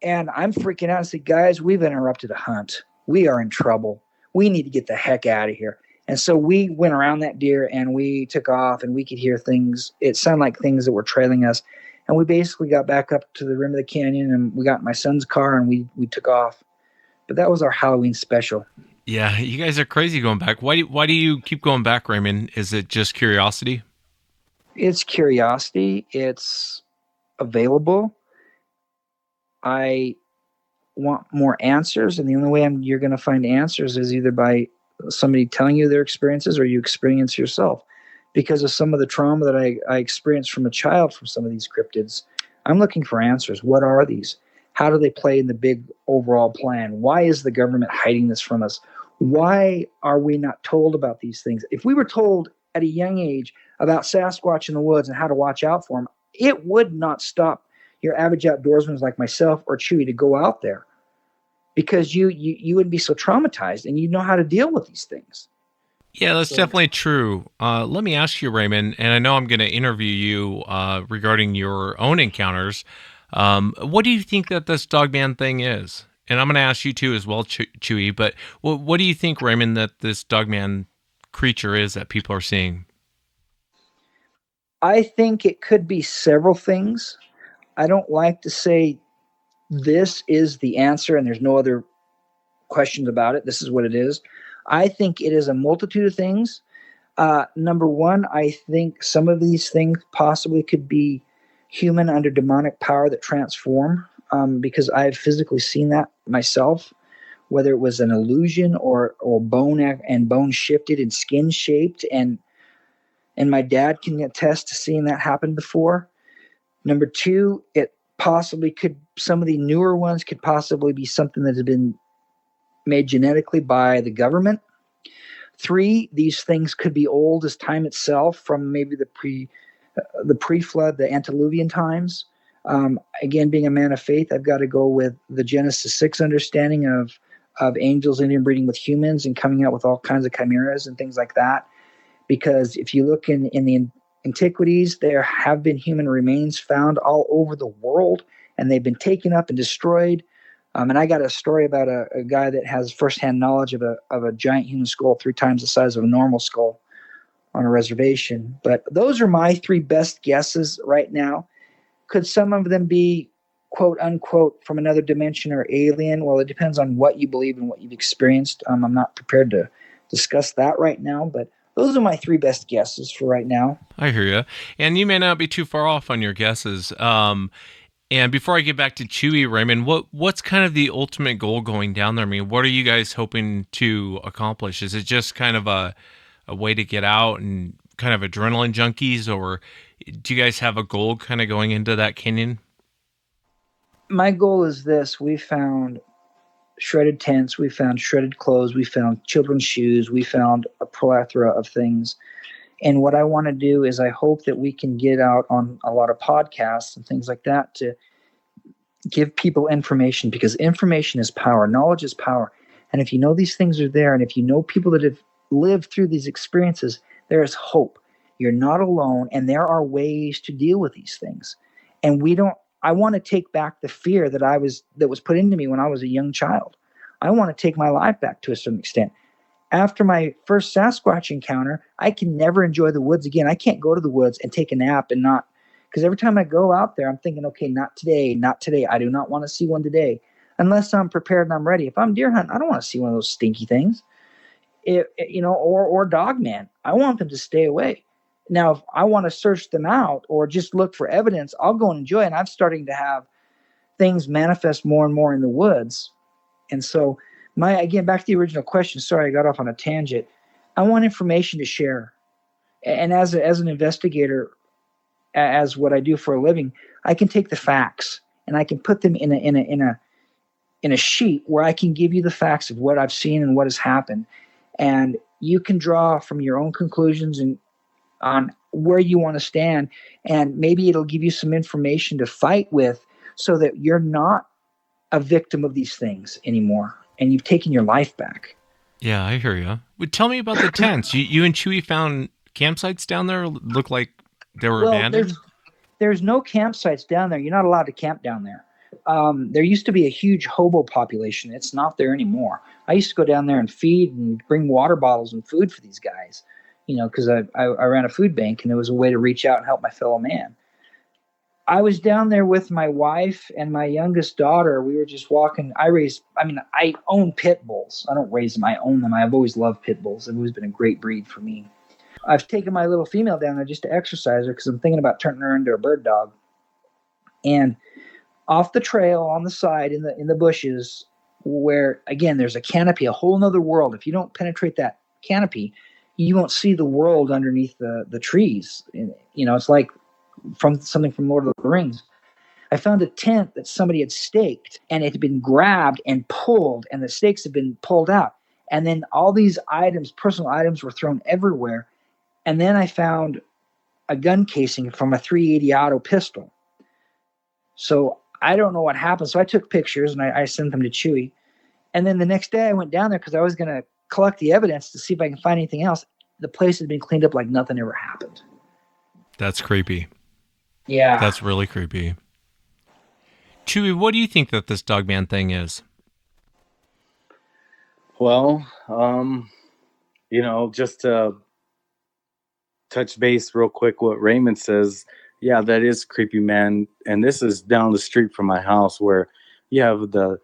And I'm freaking out. I said, guys, we've interrupted a hunt. We are in trouble. We need to get the heck out of here. And so we went around that deer, and we took off, and we could hear things. It sounded like things that were trailing us. And we basically got back up to the rim of the canyon, and we got in my son's car, and we took off. But that was our Halloween special. Yeah, you guys are crazy going back. Why do you keep going back, Raymond? Is it just curiosity? It's curiosity. It's available. I want more answers, and the only way you're going to find answers is either by somebody telling you their experiences or you experience yourself. Because of some of the trauma that I experienced from a child from some of these cryptids, I'm looking for answers. What are these? How do they play in the big overall plan? Why is the government hiding this from us? Why are we not told about these things? If we were told at a young age about Sasquatch in the woods and how to watch out for them, it would not stop your average outdoorsman like myself or Chuy to go out there, because you wouldn't be so traumatized and you know how to deal with these things. Yeah, that's definitely true. Let me ask you, Raymond, and I know I'm going to interview you regarding your own encounters. What do you think that this Dogman thing is? And I'm going to ask you too as well, Chuy, but what do you think, Raymond, that this Dogman creature is that people are seeing? I think it could be several things. I don't like to say this is the answer and there's no other questions about it. This is what it is. I think it is a multitude of things. Number one, I think some of these things possibly could be human under demonic power that transform, because I've physically seen that myself, whether it was an illusion or bone shifted and skin shaped, and my dad can attest to seeing that happen before. Number two, some of the newer ones could possibly be something that has been made genetically by the government. Three, these things could be old as time itself, from maybe the pre-flood, the antediluvian times. Again, being a man of faith, I've got to go with the Genesis 6 understanding of angels interbreeding with humans and coming out with all kinds of chimeras and things like that. Because if you look in the antiquities, there have been human remains found all over the world, and they've been taken up and destroyed. And I got a story about a guy that has firsthand knowledge of a giant human skull 3 times the size of a normal skull on a reservation. But those are my three best guesses right now. Could some of them be quote unquote from another dimension or alien? Well, it depends on what you believe and what you've experienced. I'm not prepared to discuss that right now, but those are my three best guesses for right now. I hear you. And you may not be too far off on your guesses. And before I get back to Chuy, Raymond, what's kind of the ultimate goal going down there? I mean, what are you guys hoping to accomplish? Is it just kind of a way to get out and kind of adrenaline junkies, or do you guys have a goal kind of going into that canyon? My goal is this. We found shredded tents, we found shredded clothes, we found children's shoes, we found a plethora of things. And what I want to do is I hope that we can get out on a lot of podcasts and things like that to give people information, because information is power. Knowledge is power. And if you know these things are there, and if you know people that have lived through these experiences, there is hope. You're not alone, and there are ways to deal with these things. And I want to take back the fear that was put into me when I was a young child. I want to take my life back to a certain extent. After my first Sasquatch encounter, I can never enjoy the woods again. I can't go to the woods and take a nap and not, because every time I go out there, I'm thinking, okay, not today, not today. I do not want to see one today, unless I'm prepared and I'm ready. If I'm deer hunting, I don't want to see one of those stinky things, or dogman. I want them to stay away. Now, if I want to search them out or just look for evidence, I'll go and enjoy it. And I'm starting to have things manifest more and more in the woods. And so again, back to the original question, sorry, I got off on a tangent. I want information to share. And as an investigator, as what I do for a living, I can take the facts and I can put them in a sheet where I can give you the facts of what I've seen and what has happened. And you can draw from your own conclusions and on where you want to stand, and maybe it'll give you some information to fight with so that you're not a victim of these things anymore and you've taken your life back. Yeah, I hear you. Well, tell me about the tents. You and Chuy found campsites down there? Look like they were abandoned? There's no campsites down there. You're not allowed to camp down there. There used to be a huge hobo population. It's not there anymore. I used to go down there and feed and bring water bottles and food for these guys, because I ran a food bank and it was a way to reach out and help my fellow man. I was down there with my wife and my youngest daughter. We were just walking. I own pit bulls. I don't raise them. I own them. I've always loved pit bulls. They've always been a great breed for me. I've taken my little female down there just to exercise her because I'm thinking about turning her into a bird dog. And off the trail on the side in the bushes where, again, there's a canopy, a whole nother world. If you don't penetrate that canopy, you won't see the world underneath the trees. It's like something from Lord of the Rings. I found a tent that somebody had staked, and it had been grabbed and pulled, and the stakes had been pulled out. And then all these items, personal items, were thrown everywhere. And then I found a gun casing from a .380 auto pistol. So I don't know what happened. So I took pictures and I sent them to Chuy. And then the next day I went down there because I was going to collect the evidence to see if I can find anything else. The place had been cleaned up like nothing ever happened. That's creepy. Yeah. That's really creepy. Chuy, what do you think that this dogman thing is? Well, just to touch base real quick, what Raymond says, yeah, that is creepy, man. And this is down the street from my house where you have the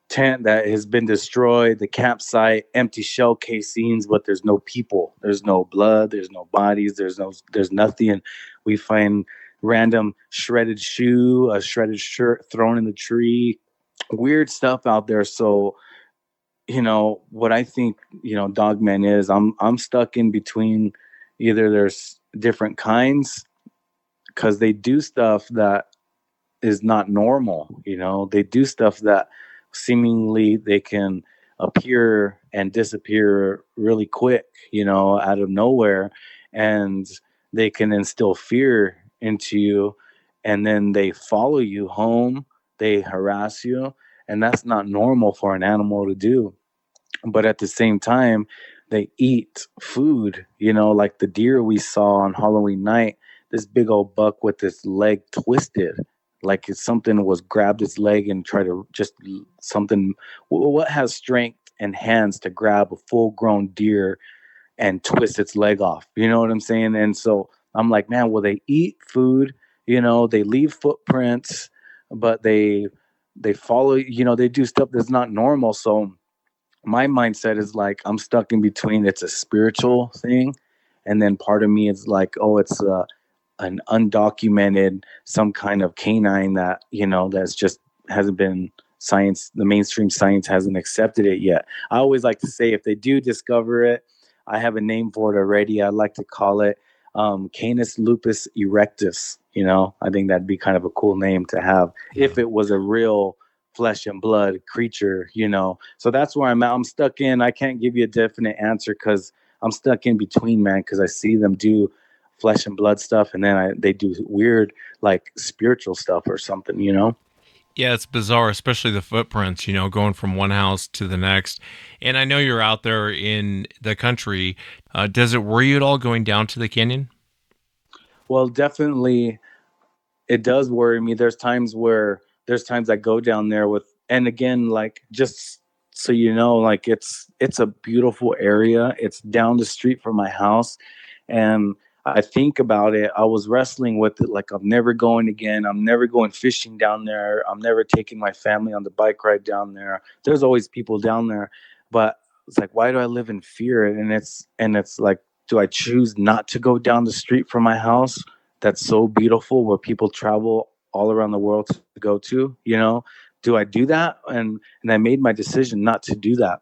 tent that has been destroyed, the campsite, empty shell casings, but there's no people. There's no blood. There's no bodies. There's nothing. And we find random shredded shoe, a shredded shirt thrown in the tree, weird stuff out there. So, what I think, dogman is, I'm stuck in between. Either there's different kinds because they do stuff that is not normal. They do stuff that seemingly they can appear and disappear really quick, out of nowhere, and they can instill fear into you, and then they follow you home, they harass you, and that's not normal for an animal to do. But at the same time, they eat food, like the deer we saw on Halloween night, this big old buck with his leg twisted, like something was grabbed his leg and tried to what has strength and hands to grab a full grown deer and twist its leg off. You know what I'm saying? And so I'm like, man, well, they eat food, they leave footprints, but they follow, they do stuff that's not normal. So my mindset is like, I'm stuck in between. It's a spiritual thing. And then part of me is like, oh, it's an undocumented, some kind of canine that, that's just hasn't been science. The mainstream science hasn't accepted it yet. I always like to say, if they do discover it, I have a name for it already. I'd like to call it Canis lupus erectus. I think that'd be kind of a cool name to have if it was a real flesh and blood creature, So that's where I'm at. I'm stuck in. I can't give you a definite answer because I'm stuck in between, man, because I see them do flesh and blood stuff, and then they do weird, like, spiritual stuff or something, Yeah, it's bizarre, especially the footprints, going from one house to the next. And I know you're out there in the country. Does it worry you at all going down to the canyon? Well, definitely it does worry me. There's times I go down there and again, like, just so like, it's a beautiful area. It's down the street from my house. And I think about it. I was wrestling with it. Like, I'm never going again. I'm never going fishing down there. I'm never taking my family on the bike ride down there. There's always people down there, but it's like, why do I live in fear? And it's like, do I choose not to go down the street from my house? That's so beautiful, where people travel all around the world to go to, do I do that? And I made my decision not to do that.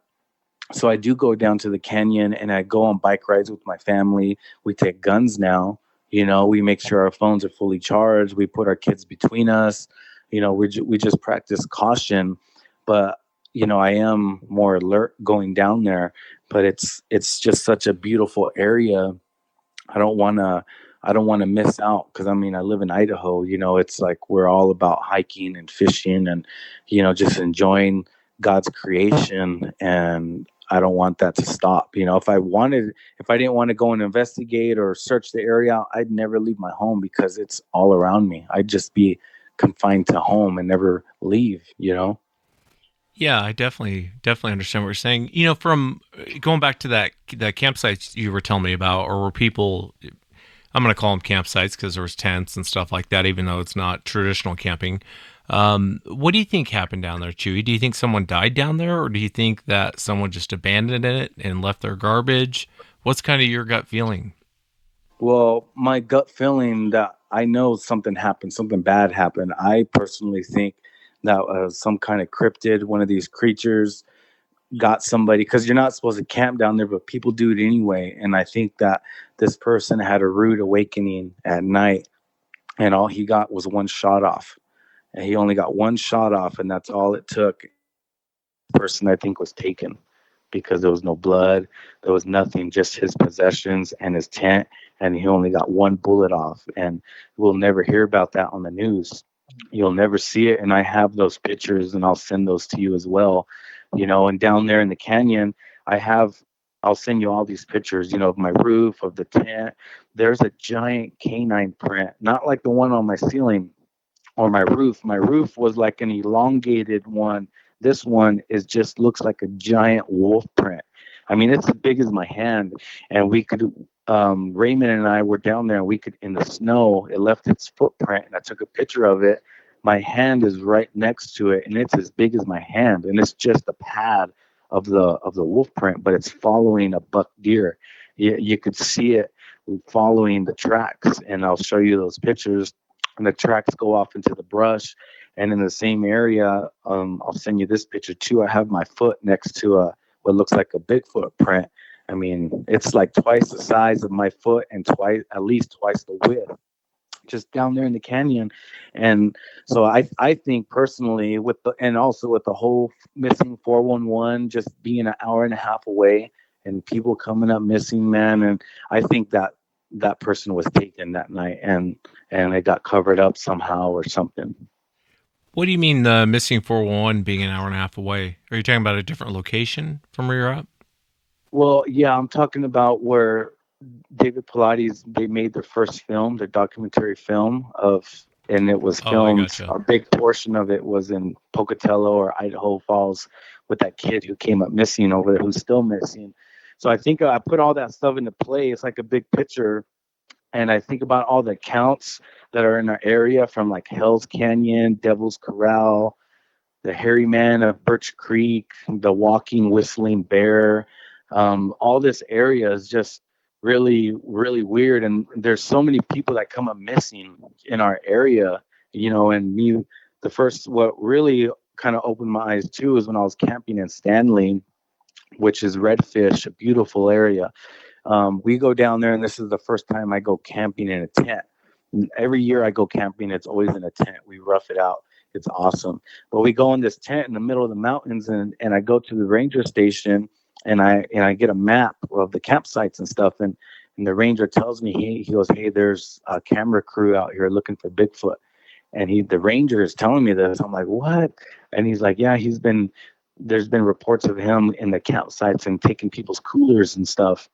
So I do go down to the canyon and I go on bike rides with my family. We take guns now, we make sure our phones are fully charged. We put our kids between us, we just practice caution. But, I am more alert going down there, but it's just such a beautiful area. I don't want to miss out, because I live in Idaho. It's like we're all about hiking and fishing and just enjoying God's creation, and I don't want that to stop. If I didn't want to go and investigate or search the area out, I'd never leave my home, because it's all around me. I'd just be confined to home and never leave. Yeah, I definitely understand what you're saying. From going back to that campsites you were telling me about, or were people, I'm going to call them campsites because there was tents and stuff like that, even though it's not traditional camping. What do you think happened down there, Chuy? Do you think someone died down there, or do you think that someone just abandoned it and left their garbage? What's kind of your gut feeling? Well, my gut feeling that I know something happened, something bad happened. I personally think that some kind of cryptid, one of these creatures, got somebody, because you're not supposed to camp down there, but people do it anyway. And I think that this person had a rude awakening at night, and all he got was one shot off. And he only got one shot off, and that's all it took. The person, I think, was taken, because there was no blood, there was nothing, just his possessions and his tent, and he only got one bullet off. And we'll never hear about that on the news. You'll never see it. And I have those pictures, and I'll send those to you as well. And down there in the canyon, I'll send you all these pictures, of my roof, of the tent. There's a giant canine print, not like the one on my ceiling or my roof. My roof was like an elongated one. This one looks like a giant wolf print. It's as big as my hand. And we could, Raymond and I were down there, and we could, in the snow, it left its footprint, and I took a picture of it. My hand is right next to it, and it's as big as my hand, and it's just a pad of the wolf print, but it's following a buck deer. You could see it following the tracks, and I'll show you those pictures. And the tracks go off into the brush, and in the same area, I'll send you this picture too. I have my foot next to what looks like a Bigfoot print. It's like twice the size of my foot and at least twice the width, just down there in the canyon. And so I think personally, and also with the whole missing 411 just being an hour and a half away, and people coming up missing, man, and I think that person was taken that night, and it got covered up somehow or something. What do you mean the missing 411 being an hour and a half away? Are you talking about a different location from where you're at? Well, yeah, I'm talking about where David Pilates, they made their first film, their documentary film and it was filmed. Gotcha. A big portion of it was in Pocatello or Idaho Falls with that kid who came up missing over there, who's still missing. So I think I put all that stuff into play. It's like a big picture. And I think about all the accounts that are in our area, from like Hell's Canyon, Devil's Corral, the Hairy Man of Birch Creek, the Walking Whistling Bear. All this area is just really, really weird. And there's so many people that come up missing in our area, and what really kind of opened my eyes too is when I was camping in Stanley, which is Redfish, a beautiful area. We go down there, and this is the first time I go camping in a tent. Every year I go camping, it's always in a tent. We rough it out. It's awesome. But we go in this tent in the middle of the mountains, and I go to the ranger station, and I get a map of the campsites and stuff. And the ranger tells me, he goes, "Hey, there's a camera crew out here looking for Bigfoot." And the ranger is telling me this. I'm like, "What?" And he's like, "Yeah, there's been reports of him in the campsites and taking people's coolers and stuff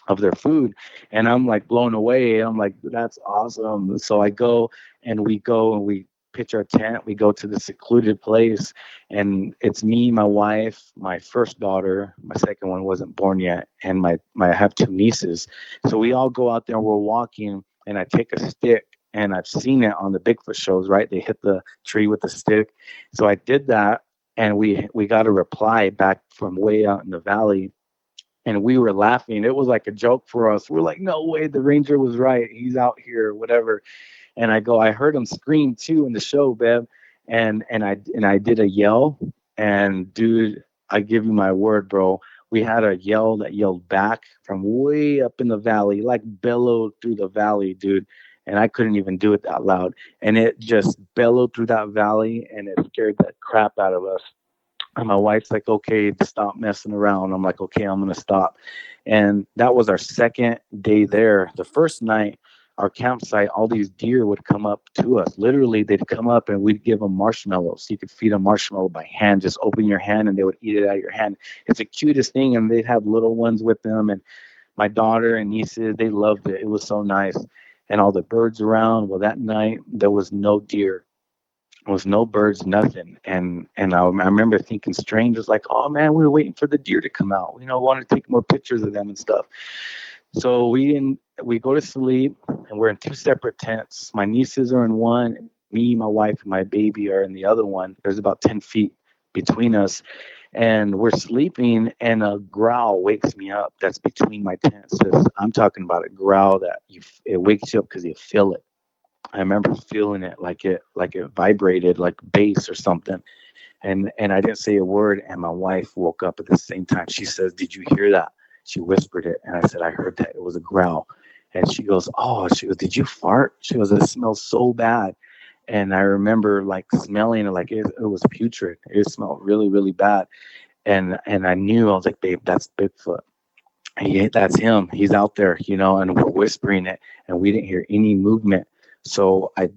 of their food." And I'm like blown away. I'm like, "That's awesome." So I go and we pitch our tent. We go to the secluded place, and it's me, my wife, my first daughter. My second one wasn't born yet, and I have two nieces. So we all go out there and we're walking, and I take a stick, and I've seen it on the Bigfoot shows, right? They hit the tree with the stick. So I did that, and we got a reply back from way out in the valley. And we were laughing. It was like a joke for us. We're like, "No way, the ranger was right. He's out here, whatever." And I go, "I heard him scream too in the show, Bev." And I did a yell. And dude, I give you my word, bro. We had a yell that yelled back from way up in the valley, like bellowed through the valley, dude. And I couldn't even do it that loud. And it just bellowed through that valley, and it scared the crap out of us. And my wife's like, "Okay, stop messing around." I'm like, "Okay, I'm going to stop." And that was our second day there. The first night, our campsite, all these deer would come up to us. Literally, they'd come up and we'd give them marshmallows. You could feed them marshmallow by hand. Just open your hand and they would eat it out of your hand. It's the cutest thing. And they'd have little ones with them. And my daughter and nieces, they loved it. It was so nice. And all the birds around. Well, that night, there was no deer. There was no birds, nothing. And I remember thinking strange. It was like, "Oh man, we were waiting for the deer to come out. Wanted to take more pictures of them and stuff." So we go to sleep, and we're in two separate tents. My nieces are in one. Me, my wife, and my baby are in the other one. There's about 10 feet between us. And we're sleeping, and a growl wakes me up that's between my tents. I'm talking about a growl that it wakes you up because you feel it. I remember feeling it like it vibrated like bass or something. And I didn't say a word, and my wife woke up at the same time. She says, "Did you hear that?" She whispered it, and I said, "I heard that. It was a growl." And she goes, "Did you fart?" She goes, "It smells so bad." And I remember like smelling it, like it was putrid. It smelled really, really bad. And I knew, I was like, "Babe, that's Bigfoot. That's him. He's out there, and we're whispering it, and we didn't hear any movement." So I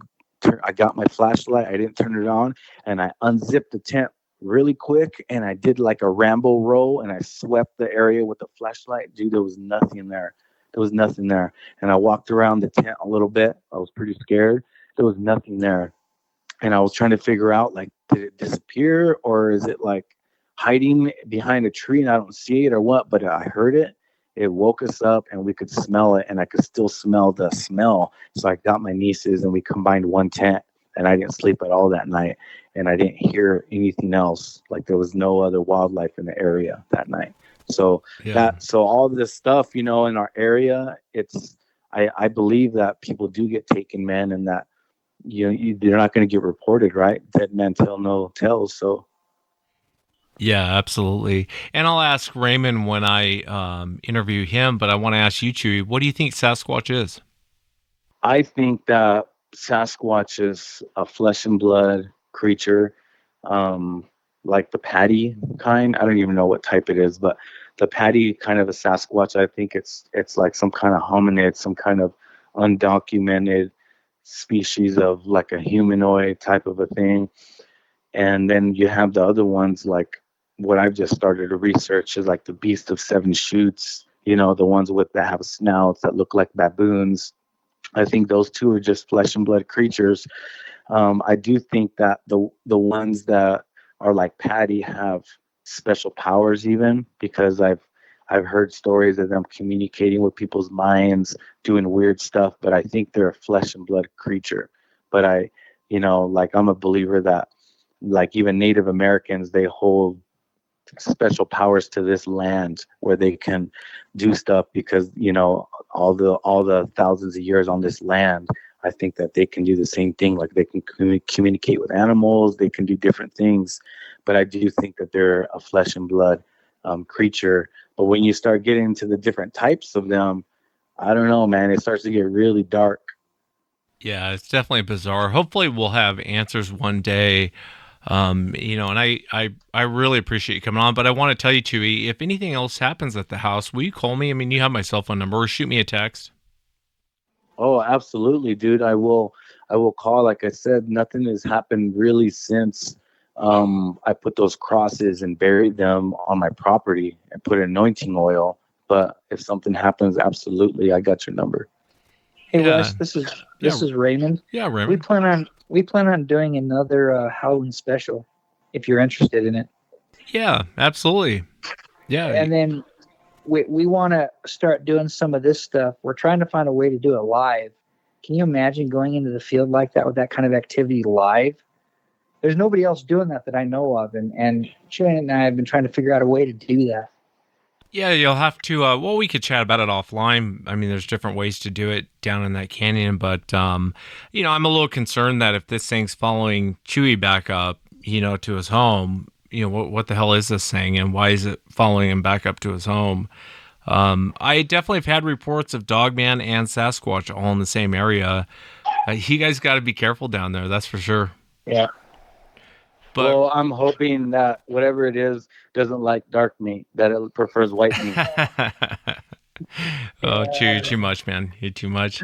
got my flashlight. I didn't turn it on, and I unzipped the tent really quick, and I did like a Rambo roll, and I swept the area with the flashlight. Dude, there was nothing there. There was nothing there. And I walked around the tent a little bit. I was pretty scared. There was nothing there. And I was trying to figure out, like, did it disappear, or is it like hiding behind a tree and I don't see it, or what? But I heard it. It woke us up, and we could smell it, and I could still smell the smell. So I got my nieces, and we combined one tent, and I didn't sleep at all that night, and I didn't hear anything else. Like, there was no other wildlife in the area that night. So so all this stuff, in our area, I believe that people do get taken, man, and that they're not going to get reported, right? Dead man tell no tales. So Yeah, absolutely. And I'll ask Raymond when I interview him, but I want to ask you, Chuy, what do you think Sasquatch is? I think that Sasquatch is a flesh and blood creature, like the patty kind. I don't even know what type it is, but the patty kind of a Sasquatch. I think it's like some kind of hominid, some kind of undocumented species of like a humanoid type of a thing. And then you have the other ones, like what I've just started to research is like the beast of seven shoots, the ones that have snouts that look like baboons. I think those two are just flesh and blood creatures. I do think that the ones that are like Patty have special powers, even because I've I've heard stories of them communicating with people's minds, doing weird stuff, but I think they're a flesh and blood creature. But I'm a believer that, like, even Native Americans, they hold special powers to this land where they can do stuff because, all the thousands of years on this land. I think that they can do the same thing. Like, they can communicate with animals, they can do different things, but I do think that they're a flesh and blood creature. But when you start getting into the different types of them, I don't know, man, it starts to get really dark. Yeah, it's definitely bizarre. Hopefully we'll have answers one day. And I really appreciate you coming on, but I want to tell you, Chuy, if anything else happens at the house, will you call me? I mean, you have my cell phone number, or shoot me a text. Oh, absolutely, dude. I will call. Like I said, nothing has happened really since I put those crosses and buried them on my property and put anointing oil. But if something happens, absolutely, I got your number. Hey, Yeah. Wes, this is Raymond. Yeah, Raymond. We plan on doing another Halloween special, if you're interested in it. Yeah, absolutely. Yeah. And then we want to start doing some of this stuff. We're trying to find a way to do it live. Can you imagine going into the field like that with that kind of activity live? There's nobody else doing that I know of, and Chuy and I have been trying to figure out a way to do that. Yeah, you'll have to, we could chat about it offline. I mean, there's different ways to do it down in that canyon, but, I'm a little concerned that if this thing's following Chuy back up, to his home, what the hell is this thing, and why is it following him back up to his home? I definitely have had reports of Dogman and Sasquatch all in the same area. You guys got to be careful down there, that's for sure. Yeah. But, well, I'm hoping that whatever it is doesn't like dark meat, that it prefers white meat. Oh, Chuy, you're too much, man. You're too much.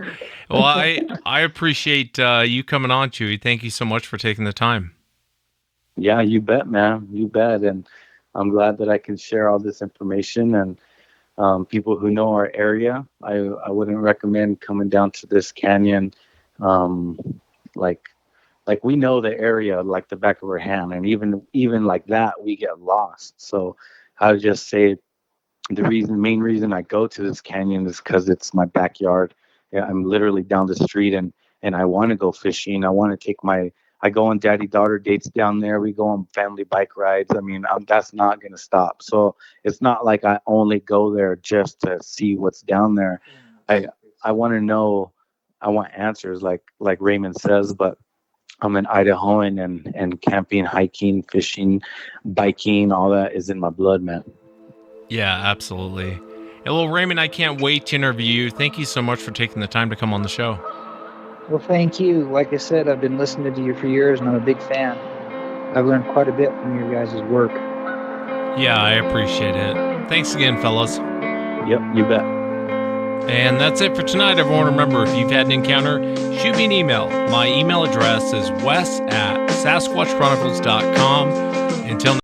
Well, I appreciate you coming on, Chuy. Thank you so much for taking the time. Yeah, you bet, man. You bet. And I'm glad that I can share all this information. And people who know our area, I wouldn't recommend coming down to this canyon like we know the area like the back of our hand, and even like that, we get lost. So I would just say the main reason I go to this canyon is because it's my backyard. Yeah, I'm literally down the street, and I want to go fishing. I go on daddy-daughter dates down there. We go on family bike rides. I mean, that's not going to stop. So it's not like I only go there just to see what's down there. I want to know. I want answers, like Raymond says, but I'm an Idahoan, and camping, hiking, fishing, biking, all that is in my blood, man. Yeah, absolutely. And well, Raymond, I can't wait to interview you. Thank you so much for taking the time to come on the show. Well, thank you. Like I said, I've been listening to you for years, and I'm a big fan. I've learned quite a bit from your guys' work. Yeah, I appreciate it. Thanks again, fellas. Yep, you bet. And that's it for tonight, everyone. Remember, if you've had an encounter, shoot me an email. My email address is wes@sasquatchchronicles.com. Until